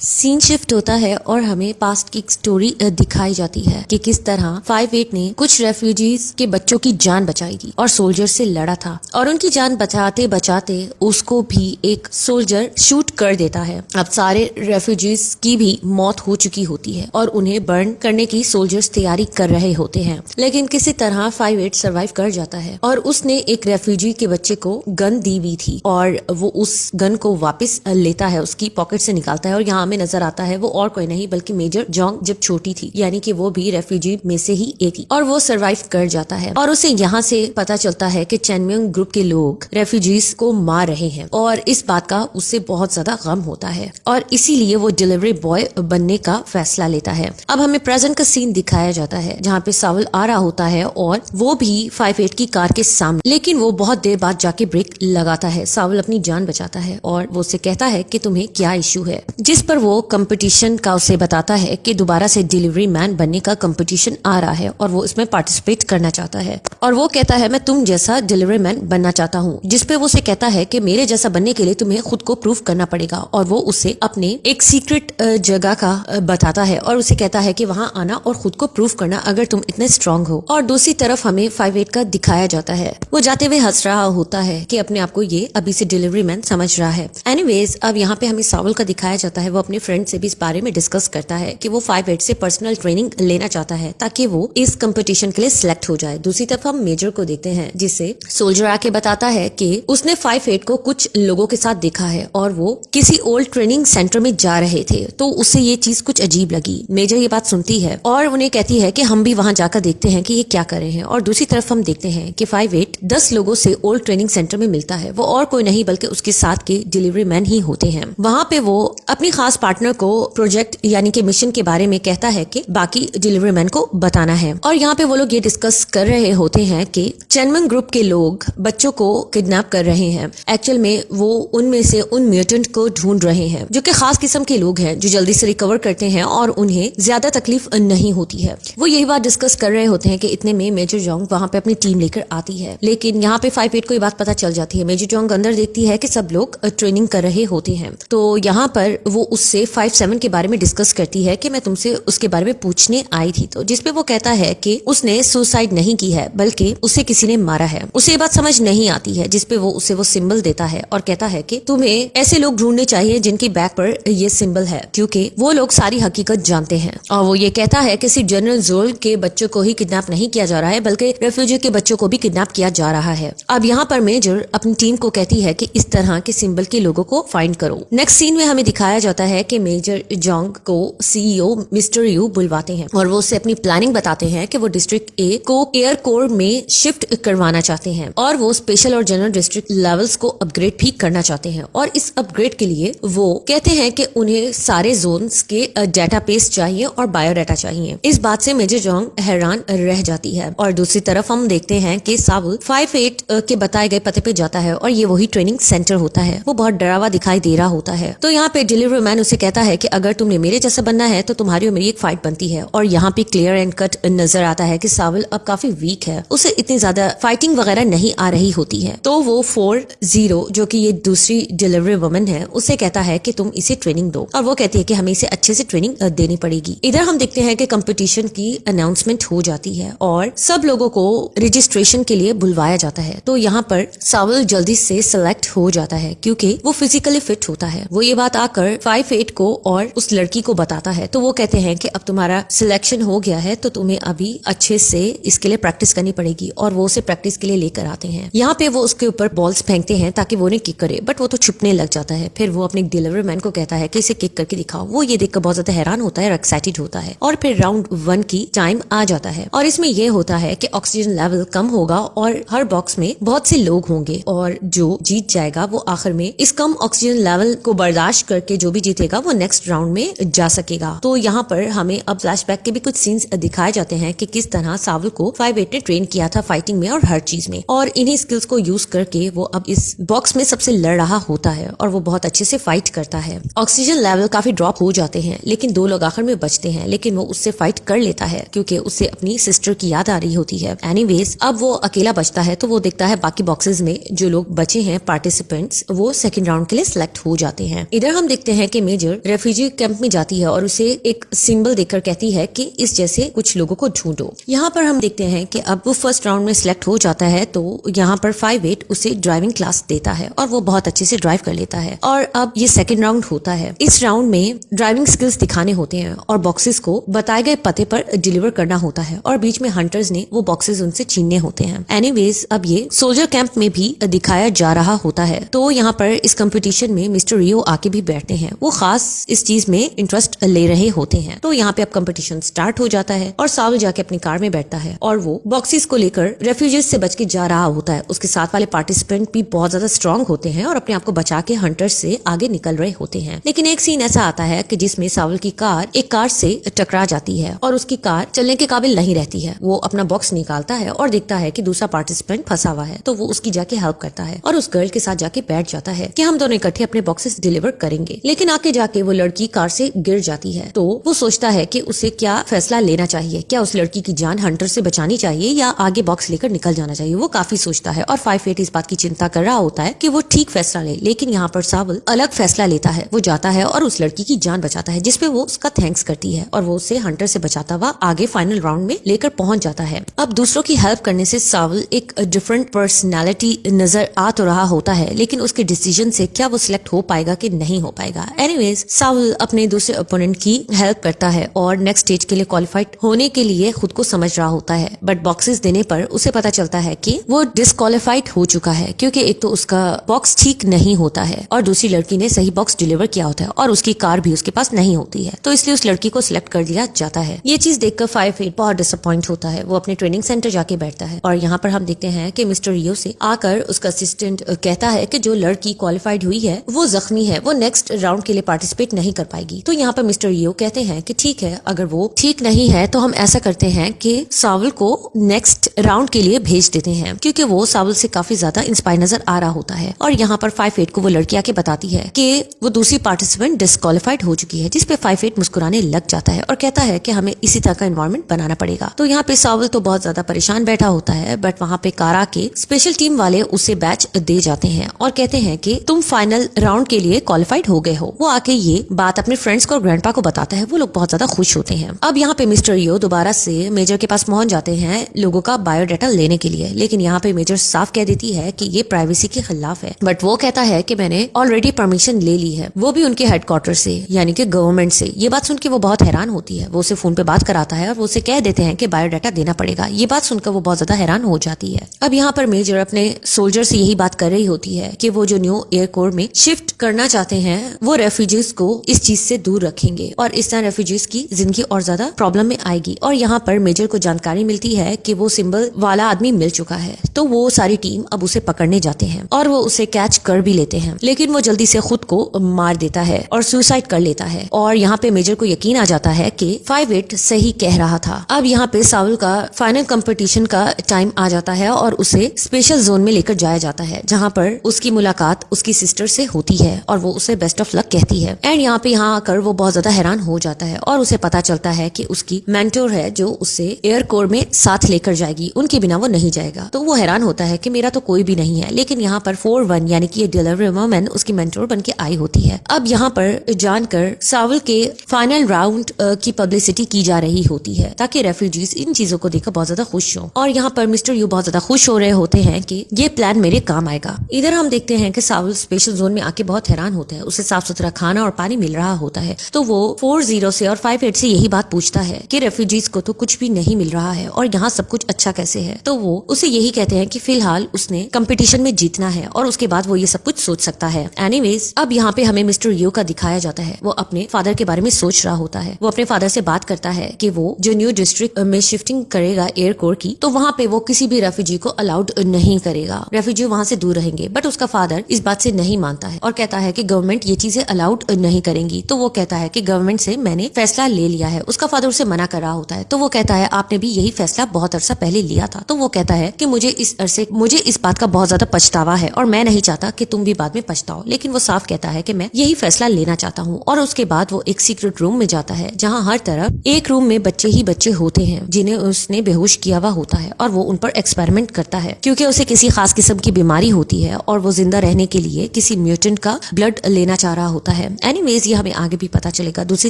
सीन शिफ्ट होता है और हमें पास्ट की एक स्टोरी दिखाई जाती है कि किस तरह 5-8 ने कुछ रेफ्यूजीज के बच्चों की जान बचाई थी और सोल्जर से लड़ा था, और उनकी जान बचाते बचाते उसको भी एक सोल्जर शूट कर देता है। अब सारे रेफ्यूजीज की भी मौत हो चुकी होती है और उन्हें बर्न करने की सोल्जर्स तैयारी कर रहे होते हैं, लेकिन किसी तरह 5-8 सर्वाइव कर जाता है और उसने एक रेफ्यूजी के बच्चे को गन दी हुई थी और वो उस गन को वापस लेता है, उसकी पॉकेट से निकालता है और यहाँ हमें नजर आता है वो और कोई नहीं बल्कि मेजर जोंग जब छोटी थी, यानी कि वो भी रेफ्यूजी में से ही एक थी और वो सर्वाइव कर जाता है। और उसे यहाँ से पता चलता है कि चैनम्यूंग ग्रुप के लोग रेफ्यूजीज को मार रहे हैं और इस बात का उससे बहुत ज्यादा गम होता है और इसीलिए वो डिलीवरी बॉय बनने का फैसला लेता है। अब हमें प्रेजेंट का सीन दिखाया जाता है जहाँ पे सावल आ रहा होता है और वो भी 5-8 की कार के सामने, लेकिन वो बहुत देर बाद जाके ब्रेक लगाता है। सावल अपनी जान बचाता है और वो उसे कहता है कि तुम्हें क्या इश्यू है, जिस पर वो कंपटीशन का उसे बताता है कि दोबारा से डिलीवरी मैन बनने का कंपटीशन आ रहा है और वो इसमें पार्टिसिपेट करना चाहता है और वो कहता है मैं तुम जैसा डिलीवरी मैन बनना चाहता हूँ, जिस पे वो उसे कहता है कि मेरे जैसा बनने के लिए तुम्हें खुद को प्रूव करना पड़ेगा और वो उसे अपने एक सीक्रेट जगह का बताता है और उसे कहता है कि वहाँ आना और खुद को प्रूव करना अगर तुम इतने स्ट्रांग हो। और दूसरी तरफ हमें 5-8 का दिखाया जाता है, वो जाते हुए हंस रहा होता है कि अपने आप को ये अभी से डिलीवरी मैन समझ रहा है। एनीवेज अब यहाँ पे हमें सावल का दिखाया जाता है, वो अपने फ्रेंड से भी इस बारे में डिस्कस करता है कि वो 5-8 से पर्सनल ट्रेनिंग लेना चाहता है ताकि वो इस कंपटीशन के लिए सिलेक्ट हो जाए। दूसरी तरफ हम मेजर को देखते हैं जिसे सोल्जर आके बताता है कि उसने 5-8 को कुछ लोगों के साथ देखा है और वो किसी ओल्ड ट्रेनिंग सेंटर में जा रहे थे, तो उसे ये चीज कुछ अजीब लगी। मेजर ये बात सुनती है और उन्हें कहती है कि हम भी वहां जाकर देखते हैं कि ये क्या कर रहे हैं। और दूसरी तरफ हम देखते हैं कि 5-8 10 लोगों से ओल्ड ट्रेनिंग सेंटर में मिलता है, वो और कोई नहीं बल्कि उसके साथ के डिलीवरी मैन ही होते हैं। वहाँ पे वो अपनी खास पार्टनर को प्रोजेक्ट यानी कि मिशन के बारे में कहता है कि बाकी डिलीवरी मैन को बताना है। और यहाँ पे वो लोग ये डिस्कस कर रहे होते हैं कि चैनम्यूंग ग्रुप के लोग बच्चों को किडनैप कर रहे हैं। एक्चुअल में वो उनमें से उन म्यूटेंट को ढूंढ रहे हैं जो कि खास किस्म के लोग हैं जो जल्दी से रिकवर करते हैं और उन्हें ज्यादा तकलीफ नहीं होती है। वो यही बात डिस्कस कर रहे होते हैं कि इतने में मेजर जोंग वहाँ पे अपनी टीम लेकर आती है, लेकिन यहाँ पे 5-8 को ये बात पता चल जाती है। मेजर जोंग अंदर देखती है कि सब लोग ट्रेनिंग कर रहे होते हैं, तो यहाँ पर वो उससे 5-7 के बारे में डिस्कस करती है कि मैं तुमसे उसके बारे में पूछने आई थी, तो जिसपे वो कहता है कि उसने सुसाइड नहीं की है बल्कि उसे किसी ने मारा है। उसे ये बात समझ नहीं आती है, जिसपे वो उसे वो सिंबल देता है और कहता है कि तुम्हें ऐसे लोग ढूंढने चाहिए जिनकी बैक पर ये सिंबल है, क्योंकि वो लोग सारी हकीकत जानते हैं। और वो ये कहता है कि सिर्फ जनरल जोल के बच्चों को ही किडनैप नहीं किया जा रहा है बल्कि रेफ्यूजी के बच्चों को भी किडनैप किया जा रहा है। अब यहाँ पर मेजर अपनी टीम को कहती है कि इस तरह के सिंबल के लोगों को फाइंड करो। नेक्स्ट सीन में हमें दिखाया जाता है कि मेजर जोंग को सीईओ मिस्टर यू बुलवाते हैं और वो उससे अपनी प्लानिंग बताते हैं कि वो डिस्ट्रिक्ट ए को एयर कोर में शिफ्ट करवाना चाहते हैं और वो स्पेशल और जनरल डिस्ट्रिक्ट लेवल्स को अपग्रेड भी करना चाहते हैं। और इस अपग्रेड के लिए वो कहते हैं कि उन्हें सारे जोन्स के डेटाबेस चाहिए और बायोडाटा चाहिए। इस बात से मेजर जोंग हैरान रह जाती है। और दूसरी तरफ हम देखते हैं कि सावल 5-8 के बताए गए पते पे जाता है और ये वही ट्रेनिंग सेंटर होता है। वो बहुत डरावा दिखाई दे रहा होता है, तो यहाँ पे डिलीवरी मैन उसे कहता है कि अगर तुमने मेरे जैसा बनना है तो तुम्हारी और मेरी एक फाइट बनती है। और यहाँ पे क्लियर एंड कट नजर आता है कि सावल अब काफी वीक है, उसे इतनी ज्यादा फाइटिंग वगैरह नहीं आ रही होती है। तो वो 4-0 जो कि ये दूसरी डिलीवरी वुमन है उसे कहता है कि तुम इसे ट्रेनिंग दो, और वो कहती है कि हमें इसे अच्छे से ट्रेनिंग देनी पड़ेगी। इधर हम देखते हैं कि कंपटीशन की अनाउंसमेंट हो जाती है और सब लोगों को रजिस्ट्रेशन के लिए बुलवाया जाता है। तो यहाँ पर सावल जल्दी से सिलेक्ट हो जाता है क्योंकि वो फिजिकली फिट होता है। वो ये बात आकर 5-8 को और उस लड़की को बताता है, तो वो कहते हैं कि अब तुम्हारा सिलेक्शन हो गया है तो तुम्हें अभी अच्छे से इसके लिए प्रैक्टिस करनी पड़ेगी। और वो उसे प्रैक्टिस के लिए लेकर आते हैं। यहाँ पे वो उसके ऊपर बॉल्स फेंकते हैं ताकि वो उन्हें किक करे, बट वो तो छुपने लग जाता है। फिर वो अपने डिलीवरी मैन को कहता है कि इसे किक करके दिखाओ। वो ये देखकर बहुत ज्यादा हैरान होता है और एक्साइटेड होता है। और फिर राउंड 1 की टाइम आ जाता है और इसमें यह होता है कि ऑक्सीजन लेवल कम होगा और हर बॉक्स में बहुत से लोग होंगे और जो जीत जाएगा वो आखिर में इस कम ऑक्सीजन लेवल को बर्दाश्त करके जो भी जीतेगा वो नेक्स्ट राउंड में जा सकेगा। तो यहाँ पर हमें अब फ्लैशबैक के भी कुछ सीन्स दिखाए जाते हैं कि किस तरह सावल को 5-8 ने ट्रेन किया था फाइटिंग में और हर चीज में, और इन्हीं स्किल्स को यूज करके वो अब इस बॉक्स में सबसे लड़ रहा होता है और वो बहुत अच्छे से फाइट करता है। ऑक्सीजन लेवल काफी ड्रॉप हो जाते हैं, लेकिन 2 लोग आखिर में बचते हैं, लेकिन वो उससे फाइट कर लेता है क्योंकि उससे अपनी सिस्टर की याद आ रही होती है। एनीवेज अब वो अकेला बचता है तो वो देखता है बाकी बॉक्सेस में जो लोग बचे हैं पार्टिसिपेंट्स वो सेकंड राउंड के लिए सिलेक्ट हो जाते हैं। इधर हम देखते हैं कि मेजर रेफ्यूजी कैंप में जाती है और उसे एक सिंबल देकर कहती है कि इस जैसे कुछ लोगों को ढूंढो। यहाँ पर हम देखते हैं कि अब वो फर्स्ट राउंड में सिलेक्ट हो जाता है तो यहाँ पर 5-8 उसे ड्राइविंग क्लास देता है और वो बहुत अच्छे से ड्राइव कर लेता है। और अब ये सेकंड राउंड होता है। इस राउंड में ड्राइविंग स्किल्स दिखाने होते हैं और बॉक्सेस को बताए गए पते पर डिलीवर करना होता है और बीच में हंटर्स ने वो बॉक्सेस उनसे छीनने होते हैं। एनीवेज अब ये सोल्जर कैंप में भी दिखाया जा रहा होता है। तो यहाँ पर इस कंपटीशन में मिस्टर रियो आके भी बैठते हैं। वो खास इस चीज में इंटरेस्ट ले रहे होते हैं। तो यहाँ पे अब कंपटीशन स्टार्ट हो जाता है और सावल जाके अपनी कार में बैठता है और वो बॉक्सेस को लेकर रेफ्यूजीज से बच के जा रहा होता है। उसके साथ वाले पार्टिसिपेंट भी बहुत ज्यादा स्ट्रांग होते हैं और अपने आप को बचा के हंटर्स से आगे निकल रहे होते हैं। लेकिन एक सीन ऐसा आता है कि जिसमें सावल की कार एक कार से टकरा जाती है और उसकी कार चलने के काबिल नहीं रहती है। वो अपना बॉक्स निकालता है और देखता है कि दूसरा पार्टिसिपेंट फंसा हुआ है तो वो उसकी जाके हेल्प करता है और उस गर्ल के साथ जाके बैठ जाता है कि हम दोनों इकट्ठे अपने बॉक्सेस डिलीवर करेंगे। लेकिन आके जाके वो लड़की कार से गिर जाती है तो वो सोचता है कि उसे क्या फैसला लेना चाहिए, क्या उस लड़की की जान हंटर से बचानी चाहिए या आगे बॉक्स लेकर निकल जाना चाहिए। वो काफी सोचता है और 5-8 इस बात की चिंता कर रहा होता है कि वो ठीक फैसला ले। लेकिन यहाँ पर सावल अलग फैसला लेता है। वो जाता है और उस लड़की की जान बचाता है जिसपे वो उसका थैंक्स करती है और वो उसे हंटर से बचाता हुआ आगे फाइनल राउंड में लेकर पहुंच जाता है। अब दूसरों की हेल्प करने से सावल एक डिफरेंट पर्सनालिटी नजर आ तो रहा होता है, लेकिन उसके डिसीजन से क्या वो सिलेक्ट हो पाएगा कि नहीं हो पाएगा। एनीवेज सावल अपने दूसरे ओपोनेंट की हेल्प करता है और नेक्स्ट स्टेज के लिए क्वालिफाइड होने के लिए खुद को समझ रहा होता है। बट बॉक्सेस देने पर उसे पता चलता है कि वो डिस्क्वालिफाइड हो चुका है क्योंकि एक तो उसका बॉक्स ठीक नहीं होता है और दूसरी लड़की ने सही बॉक्स डिलीवर किया होता है और उसकी कार भी उसके पास नहीं होती है। तो इसलिए उस लड़की को सिलेक्ट कर लिया जाता है। ये चीज देखकर 5-8 बहुत डिसअपॉइंट होता है। वो अपने ट्रेनिंग सेंटर जाके बैठता है और यहाँ पर हम देखते हैं कि मिस्टर रियो से आकर उसका असिस्टेंट कहता है कि जो लड़की क्वालिफाइड हुई है वो जख्मी है, वो नेक्स्ट राउंड के लिए पार्टिसिपेट नहीं कर पाएगी। तो यहाँ पर मिस्टर रियो कहते हैं कि ठीक है, अगर वो ठीक नहीं है तो हम ऐसा करते हैं कि सावल को नेक्स्ट राउंड के लिए भेज देते हैं क्योंकि वो सावल से काफी ज्यादा इंस्पायर नजर आ रहा होता है। और यहाँ पर 5-8 को वो लड़की आके बताती है कि वो दूसरी पार्टिसिपेंट डिस्क्वालिफाइड हो चुकी है, जिसपे 5-8 मुस्कुराने लग जाता है और कहता है कि हमें इसी तरह का एनवायरनमेंट बनाना पड़ेगा। तो यहाँ पे सावल तो बहुत ज्यादा परेशान बैठा होता है, बट वहाँ पे कारा के स्पेशल टीम वाले उसे बैच दे जाते हैं और कहते हैं कि तुम फाइनल राउंड के लिए क्वालिफाइड हो गए हो। वो आके ये बात अपने फ्रेंड्स को और ग्रैंडपा को बताता है। वो लोग बहुत ज्यादा खुश होते हैं। अब यहाँ पे मिस्टर रियो दोबारा से मेजर के पास पहुंच जाते हैं लोगों का बायोडाटा लेने के लिए, लेकिन यहाँ पे मेजर साफ कह देती है कि ये प्राइवेसी के खिलाफ है। बट वो कहता है कि मैंने ऑलरेडी परमिशन ले ली है, वो भी उनके हेडक्वार्टर से यानी कि गवर्नमेंट से। ये बात सुन के वो बहुत हैरान होती है। वो उसे फोन पे बात कराता है और वो उसे कह देते हैं कि बायोडाटा देना पड़ेगा। ये बात सुनकर वो बहुत ज्यादा हैरान हो जाती है। अब यहाँ पर मेजर अपने सोल्जर से यही बात कर रही होती है कि वो जो न्यू एयर कोर में शिफ्ट करना चाहते हैं वो रेफ्यूजीज को इस चीज से दूर रखेंगे और इस तरह रेफ्यूजीज की जिंदगी और ज्यादा प्रॉब्लम में आएगी। और यहाँ पर मेजर को जानकारी मिलती है कि वो सिंबल वाला आदमी मिल चुका है, तो वो सारी टीम अब उसे पकड़ने जाते हैं और वो उसे कैच कर भी लेते हैं, लेकिन वो जल्दी से खुद को मार देता है और सुसाइड कर लेता है। और यहाँ पे मेजर को यकीन आ जाता है कि 5-8 सही कह रहा था। अब यहाँ पे सावल का फाइनल कंपटीशन का टाइम आ जाता है और उसे स्पेशल जोन में लेकर जाया जाता है, जहाँ पर उसकी मुलाकात उसकी सिस्टर से होती है और वो उसे बेस्ट ऑफ लक कहती है। एंड यहाँ पे यहाँ आकर वो बहुत ज्यादा हैरान हो जाता है और उसे पता चलता है कि उसकी मेंटोर है जो उसे एयर कोर में साथ लेकर जाएगी, उनके बिना वो नहीं जाएगा। तो वो हैरान होता है कि मेरा तो कोई भी नहीं है, लेकिन यहाँ पर 4-1 यानी कि ये डिलीवरी वुमन उसकी मेंटोर बन के आई होती है। अब यहाँ पर जानकर सावल के फाइनल राउंड की पब्लिसिटी की जा रही होती है ताकि रेफ्यूजीज इन चीजों को देखकर बहुत ज्यादा खुश हो। और यहाँ पर मिस्टर यू बहुत ज्यादा खुश हो रहे होते हैं कि ये प्लान मेरे काम आएगा। इधर हम देखते हैं कि सावल स्पेशल जोन में आके बहुत हैरान होता है। उसे साफ सुथरा खाना और पानी मिल रहा होता है, तो वो 4-0 से और 5-8 से यही बात पूछता है कि रेफ्यूजीज को तो कुछ भी नहीं मिल रहा है और यहाँ सब कुछ अच्छा कैसे है। तो वो उसे यही कहते हैं कि फिलहाल उसने कंपटीशन में जीतना है और उसके बाद वो ये सब कुछ सोच सकता है। एनीवेज अब यहाँ पे हमें मिस्टर यू का दिखाया जाता है। वो अपने फादर के बारे में सोच रहा होता है। वो अपने फादर से बात करता है कि वो जो न्यू डिस्ट्रिक्ट में शिफ्टिंग करेगा एयर कोर की, तो वहाँ पे वो किसी भी रेफ्यूजी को अलाउड नहीं करेगा, रेफ्यूजी वहाँ से दूर रहेंगे। बट उसका फादर इस बात से नहीं मानता है और कहता है कि गवर्नमेंट ये चीजें अलाउड नहीं करेंगी। तो वो कहता है कि गवर्नमेंट से मैंने फैसला ले लिया है। उसका फादर उसे मना कर रहा होता है। तो वो कहता है आपने भी यही फैसला बहुत अरसा पहले लिया था। तो वो कहता है कि मुझे इस बात का बहुत ज्यादा पछतावा है और मैं नहीं चाहता कि तुम भी बाद में पछताओ। लेकिन वो साफ कहता है कि मैं यही फैसला लेना चाहता हूँ। और उसके बाद बाद वो एक सीक्रेट रूम में जाता है जहाँ हर तरफ एक रूम में बच्चे ही बच्चे होते हैं जिन्हें उसने बेहोश किया हुआ होता है और वो उन पर एक्सपेरिमेंट करता है क्योंकि उसे किसी खास किस्म की बीमारी होती है और वो जिंदा रहने के लिए किसी म्यूटेंट का ब्लड लेना चाह रहा होता है। एनीवेज ये हमें आगे भी पता चलेगा। दूसरी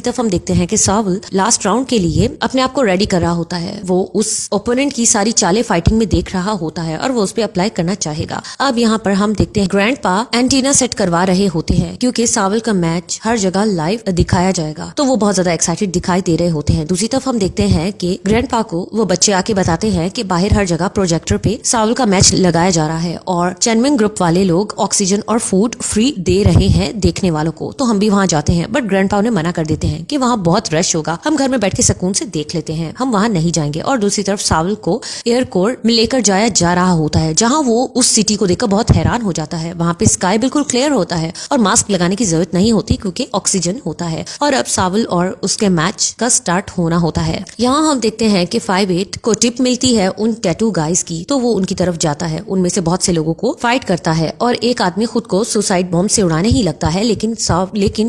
तरफ हम देखते हैं कि सावल लास्ट राउंड के लिए अपने आप को रेडी कर रहा होता है। वो उस ओपोनेंट की सारी चालें फाइटिंग में देख रहा होता है और वो उस पर अप्लाई करना चाहेगा। अब यहाँ पर हम देखते हैं ग्रैंडपा एंटीना सेट करवा रहे होते हैं क्योंकि सावल का मैच हर जगह लाइव दिखाया जाएगा, तो वो बहुत ज्यादा एक्साइटेड दिखाई दे रहे होते हैं। दूसरी तरफ हम देखते हैं कि ग्रैंडपा को वो बच्चे आके बताते हैं कि बाहर हर जगह प्रोजेक्टर पे सावल का मैच लगाया जा रहा है और चैनमिंग ग्रुप वाले लोग ऑक्सीजन और फूड फ्री दे रहे हैं देखने वालों को, तो हम भी वहाँ जाते हैं। बट ग्रैंडपा उन्हें मना कर देते हैं कि वहाँ बहुत रश होगा, हम घर में बैठ के सुकून से देख लेते हैं, हम वहाँ नहीं जाएंगे। और दूसरी तरफ सावल को एयरकोर्ट में लेकर जाया जा रहा होता है जहाँ वो उस सिटी को देखकर बहुत हैरान हो जाता है। वहाँ पे स्काई बिल्कुल क्लियर होता है और मास्क लगाने की जरूरत नहीं होती क्योंकि ऑक्सीजन होता है। और अब सावल और उसके मैच का स्टार्ट होना होता है। यहाँ हम देखते हैं कि 5-8 को टिप मिलती है उन टैटू गाइस की, तो वो उनकी तरफ जाता है, उनमें से बहुत से लोगों को फाइट करता है और एक आदमी खुद को सुसाइड बॉम्ब से उड़ाने ही लगता है, लेकिन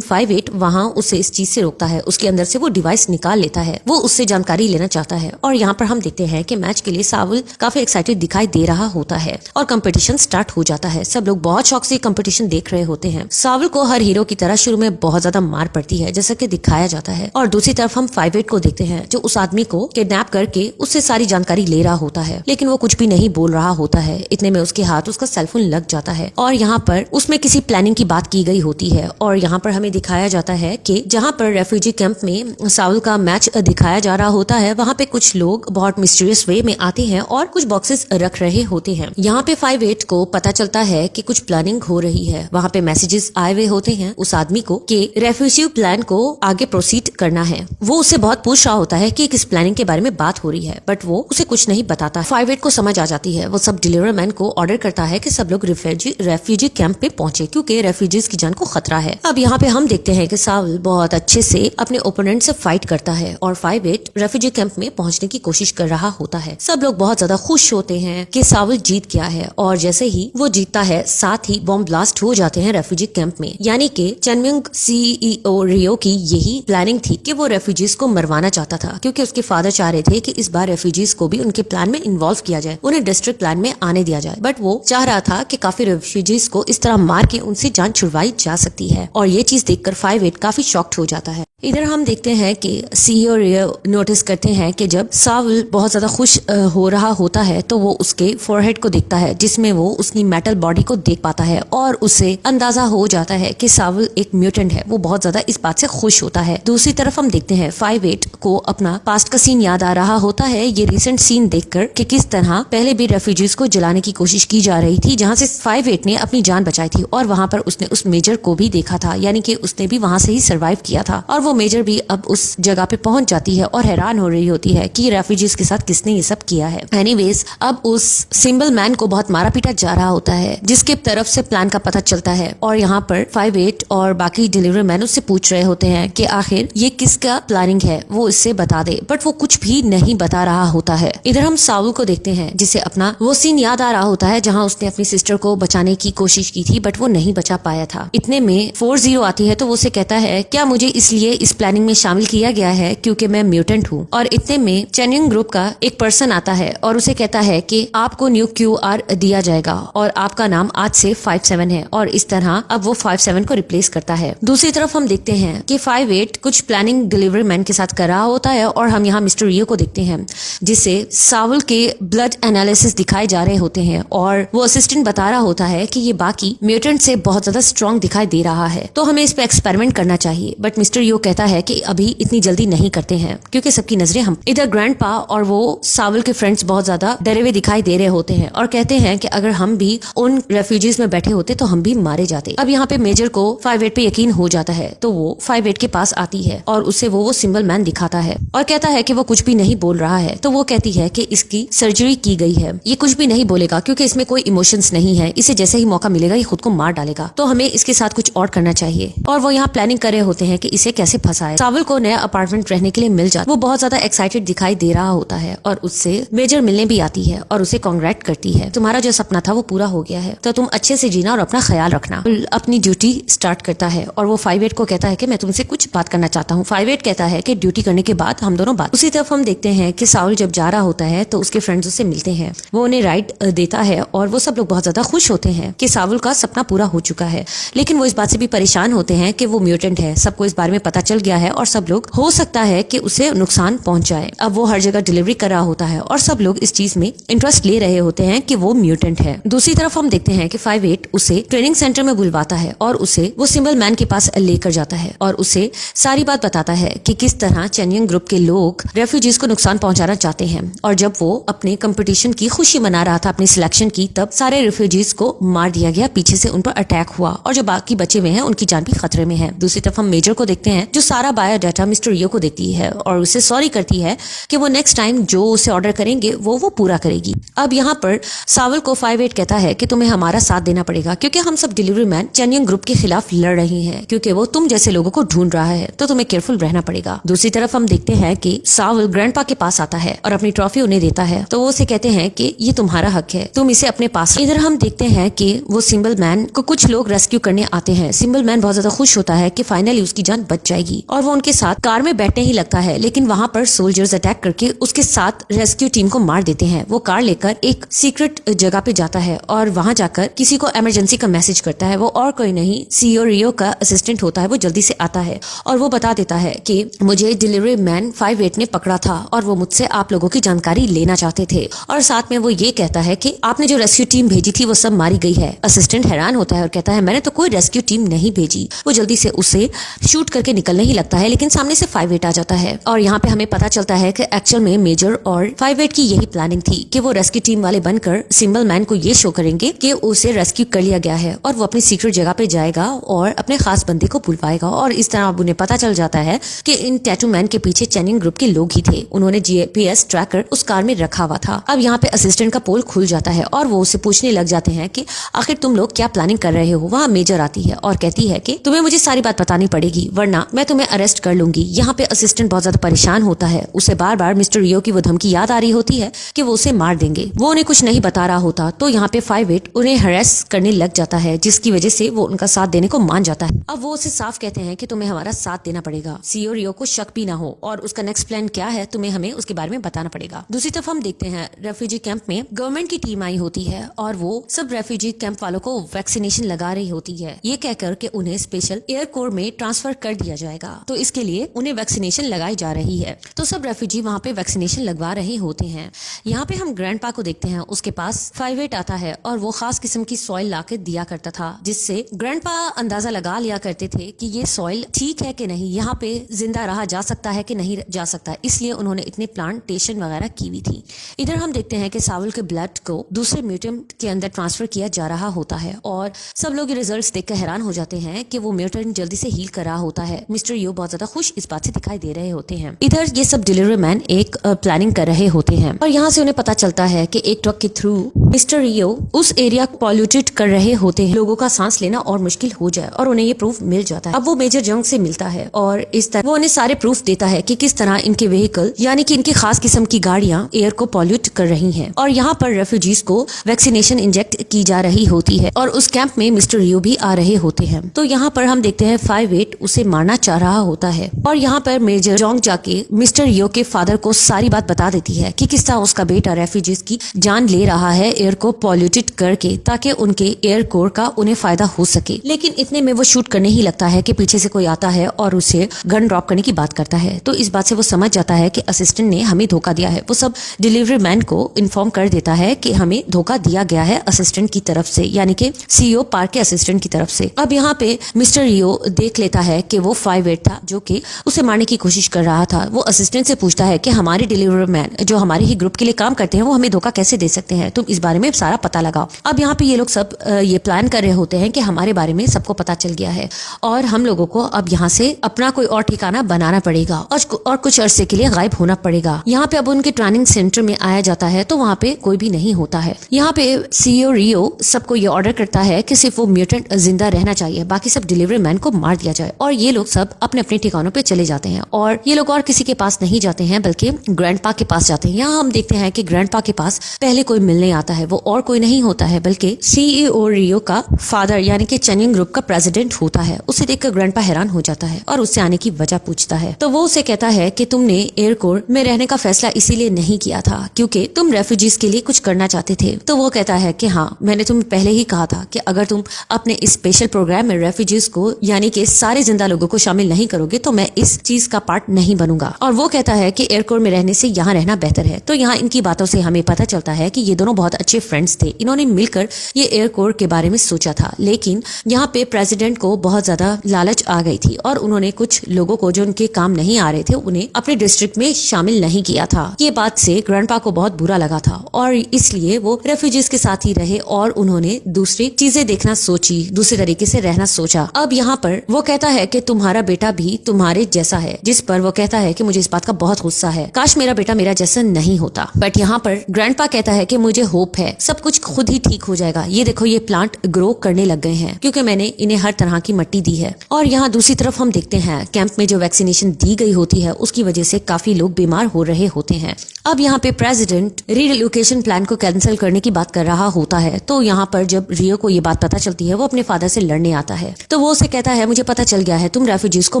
5-8 वहाँ उसे इस चीज से रोकता है। उसके अंदर से वो डिवाइस निकाल लेता है, वो उससे जानकारी लेना चाहता है। और यहाँ पर हम देखते हैं कि मैच के लिए सावल काफी एक्साइटेड दिखाई दे रहा होता है और कंपटीशन स्टार्ट हो जाता है। सब लोग बहुत शौक से कंपटीशन देख रहे होते हैं। सावल को हर हीरो की तरह शुरू में बहुत ज्यादा मार पड़ती है जैसा कि दिखाया जाता है, और दूसरी तरफ हम 5-8 को देखते हैं जो उस आदमी को किडनैप करके उससे सारी जानकारी ले रहा होता है, लेकिन वो कुछ भी नहीं बोल रहा होता है। इतने में उसके हाथ उसका सेलफोन लग जाता है और यहाँ पर उसमें किसी प्लानिंग की बात की गई होती है। और यहाँ पर हमें दिखाया जाता है कि जहाँ पर रेफ्यूजी कैंप में सावल का मैच दिखाया जा रहा होता है वहाँ पे कुछ लोग बहुत मिस्टीरियस वे में आते हैं और कुछ बॉक्सेस रख रहे होते हैं। यहाँ पे 5-8 को पता चलता है कि कुछ प्लानिंग हो रही है। वहाँ पे मैसेजेस आए हुए होते हैं उस आदमी को कि रेफ्यूजी प्लान को आगे प्रोसीड करना है। वो उससे बहुत पूछ रहा होता है कि किस प्लानिंग के बारे में बात हो रही है, बट वो उसे कुछ नहीं बताता। 5-8 को समझ आ जाती है। वो सब डिलीवरी मैन को ऑर्डर करता है कि सब लोग रेफ्यूजी कैंप पे पहुंचे क्योंकि रेफ्यूजीज की जान को खतरा है। अब यहाँ पे हम देखते हैं कि सावल बहुत अच्छे से अपने ओपोनेंट से फाइट करता है और 5-8 रेफ्यूजी कैंप में पहुंचने की कोशिश कर रहा होता है। सब लोग बहुत ज्यादा खुश होते हैं कि सावल जीत गया है और जैसे ही वो जीतता है साथ ही बॉम्ब ब्लास्ट हो जाते हैं रेफ्यूजी कैंप में। यानी कि चैनमिंग CEO रियो की यही प्लानिंग थी कि वो रेफ्यूजीज को मरवाना चाहता था क्योंकि उसके फादर चाह रहे थे कि इस बार रेफ्यूजीज को भी उनके प्लान में इन्वॉल्व किया जाए, उन्हें डिस्ट्रिक्ट प्लान में आने दिया जाए। बट वो चाह रहा था कि काफी रेफ्यूजीज को इस तरह मार के उनसे जान छुड़वाई जा सकती है और ये चीज देखकर 5-8 काफी शॉक्ड हो जाता है। इधर हम देखते हैं कि CEO रियो नोटिस करते हैं कि जब सावल बहुत ज्यादा खुश हो रहा होता है तो वो उसके फोरहेड को देखता है जिसमें वो उसकी मेटल बॉडी को देख पाता है और उसे अंदाजा हो जाता है कि सावल एक म्यूटेंट है। वो बहुत ज्यादा इस बात से खुश होता है। दूसरी तरफ हम देखते हैं 5-8 को अपना पास्ट का सीन याद आ रहा होता है, ये रिसेंट सीन देखकर कि किस तरह पहले भी रेफ्यूजीज को जलाने की कोशिश की जा रही थी जहाँ से 5-8 ने अपनी जान बचाई थी और वहाँ पर उसने उस मेजर को भी देखा था, यानी कि उसने भी वहाँ से ही सर्वाइव किया था। और वो मेजर भी अब उस जगह पे पहुंच जाती है और हैरान हो रही होती है कि रेफ्यूजीज के साथ किसने ये सब किया है। एनीवेज अब उस सिंबल मैन को बहुत मारा पीटा जा रहा होता है जिसके तरफ से प्लान का पता चलता है और यहाँ पर 5-8 और बाकी डिलीवरी मैन उससे पूछ रहे होते हैं कि आखिर ये किसका प्लानिंग है, वो इससे बता दे, बट वो कुछ भी नहीं बता रहा होता है। इधर हम सावल को देखते हैं जिसे अपना वो सीन याद आ रहा होता है जहाँ उसने अपनी सिस्टर को बचाने की कोशिश की थी बट वो नहीं बचा पाया था। इतने में 4-0 आती है तो वो उसे कहता है क्या मुझे इसलिए इस प्लानिंग में शामिल किया गया है क्योंकि मैं म्यूटेंट हूँ। और इतने में चैनिंग ग्रुप का एक पर्सन आता है और उसे कहता है कि आपको न्यू QR दिया जाएगा और आपका नाम आज से 5-7 है और इस तरह अब वो 5-7 को रिप्लेस करता है। दूसरी तरफ हम देखते हैं कि 5-8 कुछ प्लानिंग डिलीवरी मैन के साथ कर रहा होता है और हम यहाँ मिस्टर रियो को देखते हैं जिसे सावल के ब्लड एनालिसिस दिखाए जा रहे होते हैं और वो असिस्टेंट बता रहा होता है कि ये बाकी म्यूटेंट से बहुत ज्यादा स्ट्रॉन्ग दिखाई दे रहा है तो हमें इस पे एक्सपेरिमेंट करना चाहिए। बट मिस्टर रियो कहता है कि अभी इतनी जल्दी नहीं करते हैं क्योंकि सबकी नजरें हम। इधर ग्रैंडपा और वो सावल के फ्रेंड्स बहुत ज्यादा डरे हुए दिखाई दे रहे होते हैं और कहते हैं कि अगर हम भी उन रेफ्यूजीज में बैठे होते तो हम भी मारे जाते। अब यहाँ पे मेजर को 5-8 पे यकीन हो जाता है तो वो 5-8 के पास आती है और उसे वो सिंबल मैन दिखाता है और कहता है कि वो कुछ भी नहीं बोल रहा है। तो वो कहती है कि इसकी सर्जरी की गई है, ये कुछ भी नहीं बोलेगा क्योंकि इसमें कोई इमोशंस नहीं है, इसे जैसे ही मौका मिलेगा ये खुद को मार डालेगा, तो हमें इसके साथ कुछ और करना चाहिए। और वो यहाँ प्लानिंग कर रहे होते हैं कि इसे कैसे फंसाए। सावल को नया अपार्टमेंट रहने के लिए मिल जाता है। वो बहुत ज्यादा एक्साइटेड दिखाई दे रहा होता है और उससे मेजर मिलने भी आती है और उसे कांग्रेट करती है। तुम्हारा जो सपना था वो पूरा हो गया है, तो तुम अच्छे से जीना और अपना ख्याल रखना। अपनी ड्यूटी स्टार्ट करता है और वो 5-8 को कहता है कि मैं तुमसे कुछ बात करना चाहता हूँ। 5-8 कहता है कि ड्यूटी करने के बाद हम दोनों बात। उसी तरफ हम देखते हैं कि साउल जब जा रहा होता है तो उसके फ्रेंड्स उससे मिलते हैं। वो उन्हें राइड देता है और वो सब लोग बहुत ज्यादा खुश होते हैं कि साउल का सपना पूरा हो चुका है। लेकिन वो इस बात से भी परेशान होते हैं कि वो म्यूटेंट है। सबको इस बारे में पता चल गया है और सब लोग हो सकता है कि उसे नुकसान पहुंचाए। अब वो हर जगह डिलीवरी कर रहा होता है और सब लोग इस चीज में इंटरेस्ट ले रहे होते हैं कि वो म्यूटेंट है। दूसरी तरफ हम देखते हैं कि 5-8 उसे ट्रेनिंग सेंटर में बुलवाता है और उसे वो सिंबल मैन के पास लेकर जाता है और उसे सारी बात बताता है कि किस तरह चेनियन ग्रुप के लोग रेफ्यूजीज को नुकसान पहुंचाना चाहते हैं। और जब वो अपने कंपटीशन की खुशी मना रहा था अपनी सिलेक्शन की, तब सारे रेफ्यूजीज को मार दिया गया, पीछे से उन पर अटैक हुआ और जो बाकी बचे हुए हैं उनकी जान भी खतरे में है। दूसरी तरफ हम मेजर को देखते हैं जो सारा बायोडाटा मिस्टर रियो को देती है और उसे सॉरी करती है कि वो नेक्स्ट टाइम जो उसे ऑर्डर करेंगे वो पूरा करेगी। अब यहाँ पर सावल को 5-8 कहता है कि तुम्हें हमारा साथ देना पड़ेगा क्योंकि हम सब डिलीवरी मैन चेनियन ग्रुप के खिलाफ लड़ रहे हैं, क्योंकि वो तुम जैसे लोगों को ढूंढ रहा है, तो तुम्हें केयरफुल रहना पड़ेगा। दूसरी तरफ हम देखते हैं कि सावल ग्रैंडपा के पास आता है और अपनी ट्रॉफी उन्हें देता है, तो वो उसे कहते हैं कि ये तुम्हारा हक है, तुम इसे अपने पास। इधर हम देखते हैं कि वो सिंबल मैन को कुछ लोग रेस्क्यू करने आते हैं। सिंबल मैन बहुत ज्यादा खुश होता है कि फाइनली उसकी जान बच जाएगी और वो उनके साथ कार में बैठने ही लगता है, लेकिन वहाँ पर सोल्जर्स अटैक करके उसके साथ रेस्क्यू टीम को मार देते हैं। वो कार लेकर एक सीक्रेट जगह पे जाता है और वहाँ जाकर किसी को इमरजेंसी का मैसेज करता है। वो और कोई नहीं, सीईओ रियो का असिस्टेंट होता है। वो जल्दी से आता है और वो बता देता है कि मुझे डिलीवरी मैन 5-8 ने पकड़ा था और वो मुझसे आप लोगों की जानकारी लेना चाहते थे, और साथ में वो ये कहता है कि आपने जो रेस्क्यू टीम भेजी थी वो सब मारी गई है। असिस्टेंट हैरान होता है और कहता है मैंने तो कोई रेस्क्यू टीम नहीं भेजी। वो जल्दी से उसे शूट करके निकलने ही लगता है, लेकिन सामने से 5-8 आ जाता है और यहाँ पे हमें पता चलता है कि एक्चुअल में मेजर और 5-8 की यही प्लानिंग थी कि वो रेस्क्यू टीम वाले बनकर सिंबल मैन को ये शो करेंगे कि उसे रेस्क्यू कर लिया गया है और वो अपनी सीक्रेट जगह पे जाएगा और अपने खास बंदे को बुलवाएगा। और इस तरह अब उन्हें पता चल जाता है कि इन टैटू मैन के पीछे चेनियन ग्रुप के लोग ही थे। उन्होंने जीपीएस ट्रैकर उस कार में रखा हुआ था। अब यहाँ पे असिस्टेंट का पोल खुल जाता है और वो उसे पूछने लग जाते हैं कि आखिर तुम लोग क्या प्लानिंग कर रहे हो। वहाँ मेजर आती है और कहती है कि तुम्हें मुझे सारी बात बतानी पड़ेगी वरना मैं तुम्हें अरेस्ट कर लूंगी। यहाँ पे असिस्टेंट बहुत ज्यादा परेशान होता है। उसे बार बार मिस्टर रियो की वो धमकी याद आ रही होती है कि वो उसे मार देंगे। वो उन्हें कुछ नहीं बता रहा होता, तो यहाँ पे 5-8 उन्हें हरेस करने लग जाता है, जिसकी वजह से वो उनका साथ देने को मान जाता है। अब वो उसे साफ कहते हैं कि तुम्हें हमारा साथ देना पड़ेगा, सीईओ रियो को शक भी ना हो, और उसका नेक्स्ट प्लान क्या है तुम्हें हमें उसके बारे में बताना पड़ेगा। दूसरी तरफ हम देखते हैं रेफ्यूजी कैंप में गवर्नमेंट की टीम आई होती है और वो सब रेफ्यूजी कैंप वालों को वैक्सीनेशन लगा रही होती है, ये कहकर के उन्हें स्पेशल एयर कोर में ट्रांसफर कर दिया जाएगा, तो इसके लिए उन्हें वैक्सीनेशन लगाई जा रही है। तो सब रेफ्यूजी वहाँ पे वैक्सीनेशन लगवा रहे होते हैं। यहाँ पे हम ग्रैंडपा को देखते हैं, उसके पास 5-8 आता है और वो खास किस्म की सॉइल लाके दिया करता था, जिससे ग्रैंडपा अंदाजा लगा लिया करते थे कि ये सॉइल ठीक है कि नहीं, यहाँ पे जिंदा रहा जा सकता है कि नहीं जा सकता, इसलिए उन्होंने इतने प्लांटेशन वगैरह की हुई थी। इधर हम देखते हैं कि सावल के ब्लड को दूसरे म्यूटेंट के अंदर ट्रांसफर किया जा रहा होता है और सब लोग ये रिजल्ट्स देखकर हैरान हो जाते हैं कि वो म्यूटेंट जल्दी से हील कर रहा होता है। मिस्टर रियो बहुत ज्यादा खुश इस बात से दिखाई दे रहे होते हैं। इधर ये सब डिलीवरी मैन एक प्लानिंग कर रहे होते हैं और यहाँ से उन्हें पता चलता है कि एक ट्रक के थ्रू मिस्टर रियो उस एरिया को पॉल्यूटेड कर रहे होते हैं, लोगों का सांस लेना और मुश्किल हो जाए, और उन्हें ये प्रूफ मिल जाता है। अब वो मेजर जंग से मिलता है और इस तरह वो उन्हें सारे प्रूफ देता है कि किस तरह इनके व्हीकल यानी कि इनकी खास किस्म की गाड़ियां एयर को पॉल्यूट कर रही हैं और यहाँ पर रेफ्यूजीज को वैक्सीनेशन इंजेक्ट की जा रही होती है और उस कैंप में मिस्टर रियो भी आ रहे होते हैं। तो यहाँ पर हम देखते हैं 5-8 उसे मारना चाह रहा होता है और यहाँ पर मेजर जोंग जाके मिस्टर रियो के फादर को सारी बात बता देती है कि किस तरह उसका बेटा रेफ्यूजीज की जान ले रहा है एयर को पॉल्यूटेड करके, ताकि उनके एयर कोर का उन्हें फायदा हो सके। लेकिन इतने में वो शूट करने ही लगता है कि पीछे से कोई आता है और उसे गन ड्रॉप करने की बात करता है। तो इस बात से वो समझ जाता है कि असिस्टेंट ने हमें धोखा दिया है। वो सब डिलीवरी मैन को इन्फॉर्म कर देता है कि हमें धोखा दिया गया है असिस्टेंट की तरफ से, यानी कि सीईओ पार्क के असिस्टेंट की तरफ से। अब यहाँ पे मिस्टर रियो देख लेता है कि वो 5-8 था जो कि उसे मारने की कोशिश कर रहा था। वो असिस्टेंट से पूछता है कि हमारे डिलीवरी मैन जो हमारे ही ग्रुप के लिए काम करते हैं वो हमें धोखा कैसे दे सकते हैं, तुम इस बारे में सारा पता लगाओ। अब यहाँ पे ये लोग सब ये प्लान कर रहे होते हैं कि हमारे बारे में सबको पता चल गया है और हम लोगों को अब यहाँ से अपना कोई और ठिकाना बनाना पड़ेगा और कुछ अरसे के लिए गायब होना पड़ेगा। यहाँ पे अब उनके ट्रेनिंग सेंटर में आया जाता है तो वहाँ पे कोई भी नहीं होता है। यहाँ पे सीईओ रियो सबको ये ऑर्डर करता है कि सिर्फ वो म्यूटेंट जिंदा रहना चाहिए, बाकी सब डिलीवरी मैन को मार दिया जाए। और ये लोग सब सब अपने अपने ठिकानों पे चले जाते हैं और ये लोग और किसी के पास नहीं जाते हैं बल्कि ग्रैंडपा के पास जाते हैं। यहाँ हम देखते हैं कि ग्रैंडपा के पास पहले कोई मिलने आता है, वो और कोई नहीं होता है बल्कि सीईओ रियो का फादर यानी कि चेनिंग ग्रुप का प्रेसिडेंट होता है। उसे देखकर ग्रैंडपा हैरान हो जाता है और उससे आने की वजह पूछता है। तो वो उसे कहता है कि तुमने एयर कोर में रहने का फैसला इसीलिए नहीं किया था क्योंकि तुम रेफ्यूजीज के लिए कुछ करना चाहते थे। तो वो कहता है कि हाँ, मैंने तुम्हें पहले ही कहा था कि अगर तुम अपने इस स्पेशल प्रोग्राम में रेफ्यूजीज को यानी कि सारे जिंदा लोगों को शामिल नहीं करोगे तो मैं इस चीज का पार्ट नहीं बनूंगा। और वो कहता है कि एयर कोर में रहने से यहाँ रहना बेहतर है। तो यहाँ इनकी बातों से हमें पता चलता है कि ये दोनों बहुत अच्छे फ्रेंड्स थे। इन्होंने मिलकर ये एयर कोर के बारे में सोचा था, लेकिन यहाँ पे प्रेसिडेंट को बहुत ज्यादा लालच आ गई थी और उन्होंने कुछ लोगों को जो उनके काम नहीं आ रहे थे उन्हें अपने डिस्ट्रिक्ट में शामिल नहीं किया था। ये बात से ग्रैंडपा को बहुत बुरा लगा था और इसलिए वो रेफ्यूजीज के साथ ही रहे और उन्होंने दूसरी चीजें देखना सोची, दूसरे तरीके से रहना सोचा। अब यहाँ पर वो कहता है कि तुम्हारा बेटा भी तुम्हारे जैसा है, जिस पर वो कहता है कि मुझे इस बात का बहुत गुस्सा है, काश मेरा बेटा मेरा जैसा नहीं होता। बट यहाँ पर ग्रैंडपा कहता है कि मुझे होप है, सब कुछ खुद ही ठीक हो जाएगा। ये देखो, ये प्लांट ग्रो करने लग गए हैं क्योंकि मैंने इन्हें हर तरह की मिट्टी दी है। और यहाँ दूसरी तरफ हम देखते हैं कैंप में जो वैक्सीनेशन दी गई होती है उसकी वजह से काफी लोग बीमार हो रहे होते हैं। अब यहाँ पे प्रेसिडेंट रीलोकेशन प्लान को कैंसिल करने की बात कर रहा होता है। तो यहाँ पर जब रियो को ये बात पता चलती है वो अपने फादर से लड़ने आता है। तो वो उसे कहता है, मुझे पता चल गया है तुम रेफ्यूजीज को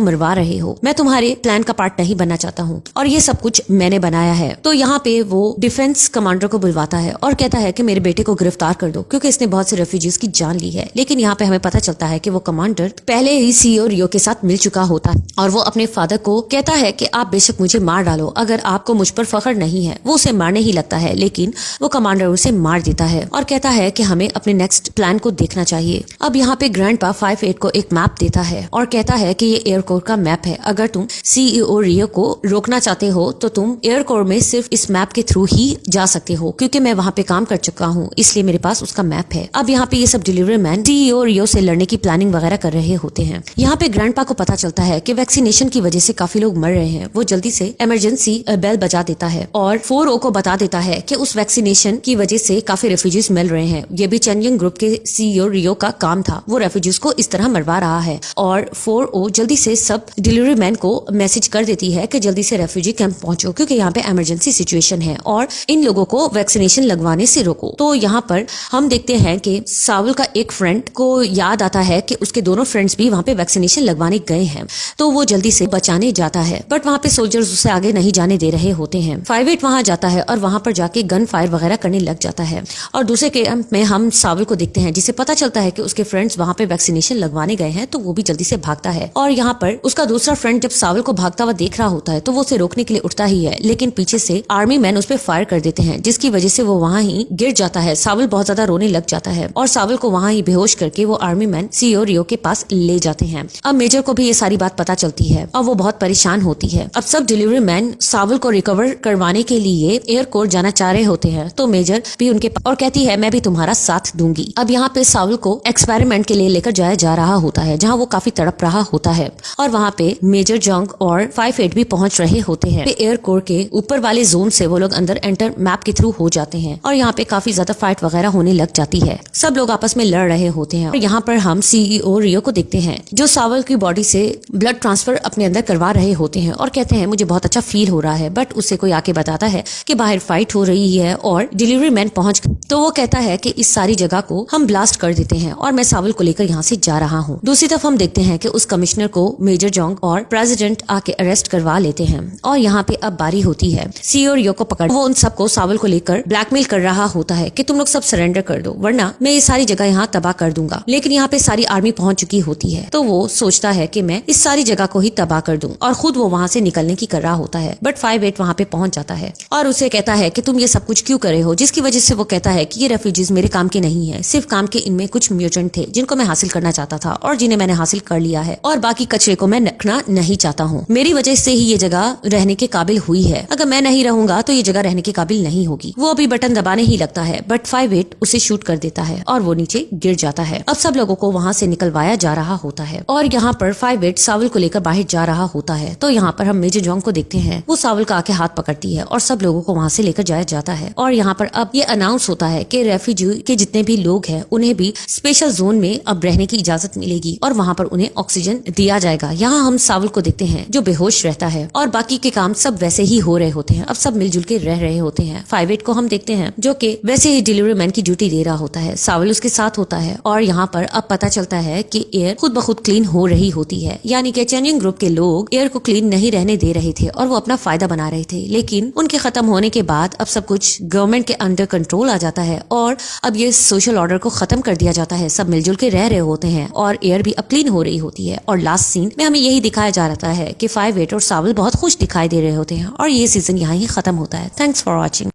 मरवा रहे हो, मैं तुम्हारे प्लान का पार्ट नहीं बनना चाहता हूँ और ये सब कुछ मैंने बनाया है। तो यहाँ पे वो डिफेंस कमांडर को बुलवाता है और कहता है कि मेरे बेटे को गिरफ्तार कर दो क्योंकि इसने बहुत से रेफ्यूजीज की जान ली है। लेकिन यहाँ पे हमें पता चलता है कि वो कमांडर पहले ही सीईओ रियो के साथ मिल चुका होता है और वो अपने फादर को कहता है कि आप बेशक मुझे मार डालो, अगर आपको मुझ पर फख्र नहीं है। वो उसे मारने ही लगता है लेकिन वो कमांडर उसे मार देता है और कहता है कि हमें अपने नेक्स्ट प्लान को देखना चाहिए। अब यहाँ पे ग्रैंडपा 5-8 को एक मैप देता है और कहता है कि ये एयर कोर का मैप है, अगर तुम सीईओ रियो को रोकना चाहते हो तो तुम एयर कोर में सिर्फ इस मैप के थ्रू ही जा सकते हो क्योंकि मैं वहाँ पे काम कर चुका हूँ, इसलिए मेरे पास उसका मैप है। अब यहाँ पे ये सब डिलीवरी मैन सीईओ रियो से लड़ने की प्लानिंग वगैरह कर रहे होते हैं। यहाँ पे ग्रैंडपा को पता चलता है कि वैक्सीनेशन की वजह से काफी लोग मर रहे हैं। वो जल्दी से इमरजेंसी बेल बजा देता है और 4O को बता देता है कि उस वैक्सीनेशन की वजह से काफी रेफ्यूजीज मिल रहे हैं। ये भी चेनिंग ग्रुप के सीईओ रियो का काम था, वो रेफ्यूजीज को इस तरह मरवा रहा है। और 4O जल्दी से सब डिलीवरी मैन को मैसेज कर देती है कि जल्दी से रेफ्यूजी कैंप पहुंचो क्योंकि यहाँ पे इमरजेंसी सिचुएशन है और इन लोगों को वैक्सीनेशन लगवाने से रोको। तो यहाँ पर हम देखते हैं कि सावल का एक फ्रेंड को याद आता है कि उसके दोनों फ्रेंड्स भी वहाँ पे वैक्सीनेशन लगवाने गए हैं, तो वो जल्दी से बचाने जाता है। बट वहाँ पे सोल्जर्स उसे आगे नहीं जाने दे रहे होते हैं। 5-8 वहाँ जाता है और वहाँ पर जाके गन फायर वगैरह करने लग जाता है। और दूसरे कैंप में हम सावल को देखते हैं जिसे पता चलता है कि उसके फ्रेंड्स वहाँ पे वैक्सीनेशन लगवाने गए हैं, तो वो भी जल्दी से भागता है। और यहाँ पर उसका दूसरा फ्रेंड जब सावल को भागता हुआ देख रहा होता है तो वो उसे रोकने के लिए उठता ही है, लेकिन पीछे से आर्मी मैन उस पर फायर कर देते हैं जिसकी वजह से वो वहाँ ही गिर जाता है। सावल बहुत ज्यादा रोने लग जाता है और सावल को वहाँ ही बेहोश करके वो आर्मी मैन सीईओ रियो के पास ले जाते हैं। अब मेजर को भी ये सारी बात पता चलती है और वो बहुत परेशान होती है। अब सब डिलीवरी मैन सावल को रिकवर करवाने के लिए एयर कोर जाना चाह रहे होते हैं, तो मेजर भी उनके और कहती है मैं भी तुम्हारा साथ दूंगी। अब यहाँ पे सावल को एक्सपेरिमेंट के लिए लेकर जाया जा रहा होता है जहाँ वो काफी तड़प रहा होता है और वहाँ पे मेजर जंग और 5-8 भी पहुंच रहे होते हैं। एयर कोर के ऊपर वाले जोन से वो लोग अंदर एंटर मैप के थ्रू हो जाते हैं और यहाँ पे काफी ज्यादा फाइट वगैरह होने लग जाती है। सब लोग आपस में लड़ रहे होते हैं और यहाँ पर हम सीईओ रियो को देखते हैं जो सावल की बॉडी से ब्लड ट्रांसफर अपने अंदर करवा रहे होते हैं और कहते हैं मुझे बहुत अच्छा फील हो रहा है। बट उसे कोई आके बताता है कि बाहर फाइट हो रही है और डिलीवरी मैन पहुंच गए। तो वो कहता है कि इस सारी जगह को हम ब्लास्ट कर देते हैं और मैं सावल को लेकर यहाँ से जा रहा हूँ। दूसरी तरफ हम देखते हैं कि उस कमिश्नर को मेजर जोंग और प्रेसिडेंट आके अरेस्ट करवा लेते हैं और यहाँ पे अब बारी होती है सीईओ रियो को पकड़। वो उन सबको सावल को लेकर ब्लैकमेल कर रहा होता है कि तुम लोग सब सरेंडर कर दो वरना मैं ये सारी जगह यहाँ तबाह कर दूंगा। लेकिन यहाँ पे सारी आर्मी पहुंच चुकी होती है, तो वो सोचता है कि मैं इस सारी जगह को ही तबाह कर दूं और खुद वो वहाँ से निकलने की कर रहा होता है। बट 5-8 वहाँ पे पहुंच जाता है और उसे कहता है कि तुम ये सब कुछ क्यों करे हो, जिसकी वजह से वो कहता है कि ये रेफ्यूजीज मेरे काम के नहीं है, सिर्फ काम के इनमें कुछ म्यूटेंट थे जिनको मैं हासिल करना चाहता था और जिन्हें मैंने हासिल कर लिया है और बाकी कचरे को मैं रखना नहीं चाहता हूँ। मेरी वजह से ही ये जगह रहने के काबिल हुई है, अगर मैं नहीं रहूंगा तो ये जगह रहने के काबिल नहीं होगी। वो अभी बटन दबाने ही लगता है बट 5-8 उसे शूट कर देता है और वो नीचे गिर जाता है। अब सब लोगों को वहाँ से निकलवाया जा रहा होता है और यहाँ पर 5-8 सावल को लेकर बाहर जा रहा होता है। तो यहाँ पर हम मेजर जोंग को देखते हैं, वो सावल का आके हाथ पकड़ती है और सब लोगों को वहाँ से लेकर जाया जाता है। और यहाँ पर अब ये अनाउंस होता है कि रेफ्यूजी के जितने भी लोग हैं उन्हें भी स्पेशल जोन में अब रहने की इजाजत मिलेगी और वहाँ पर उन्हें ऑक्सीजन दिया दिया जाएगा। यहाँ हम सावल को देखते हैं जो बेहोश रहता है और बाकी के काम सब वैसे ही हो रहे होते हैं। अब सब मिलजुल के रह रहे होते हैं। 5-8 को हम देखते हैं जो कि वैसे ही डिलीवरी मैन की ड्यूटी दे रहा होता है। सावल उसके साथ होता है और यहाँ पर अब पता चलता है कि एयर खुद ब खुद क्लीन हो रही होती है, यानी कि चेंजिंग ग्रुप के लोग एयर को क्लीन नहीं रहने दे रहे थे और वो अपना फायदा बना रहे थे। लेकिन उनके खत्म होने के बाद अब सब कुछ गवर्नमेंट के अंडर कंट्रोल आ जाता है और अब ये सोशल ऑर्डर को खत्म कर दिया जाता है। सब मिलजुल के रह रहे होते हैं और एयर भी अब क्लीन हो रही होती है। और लास्ट सीन में हमें यही दिखाया जा रहा है कि 5-8 और सावल बहुत खुश दिखाई दे रहे होते हैं और ये सीजन यहाँ ही खत्म होता है। Thanks for watching.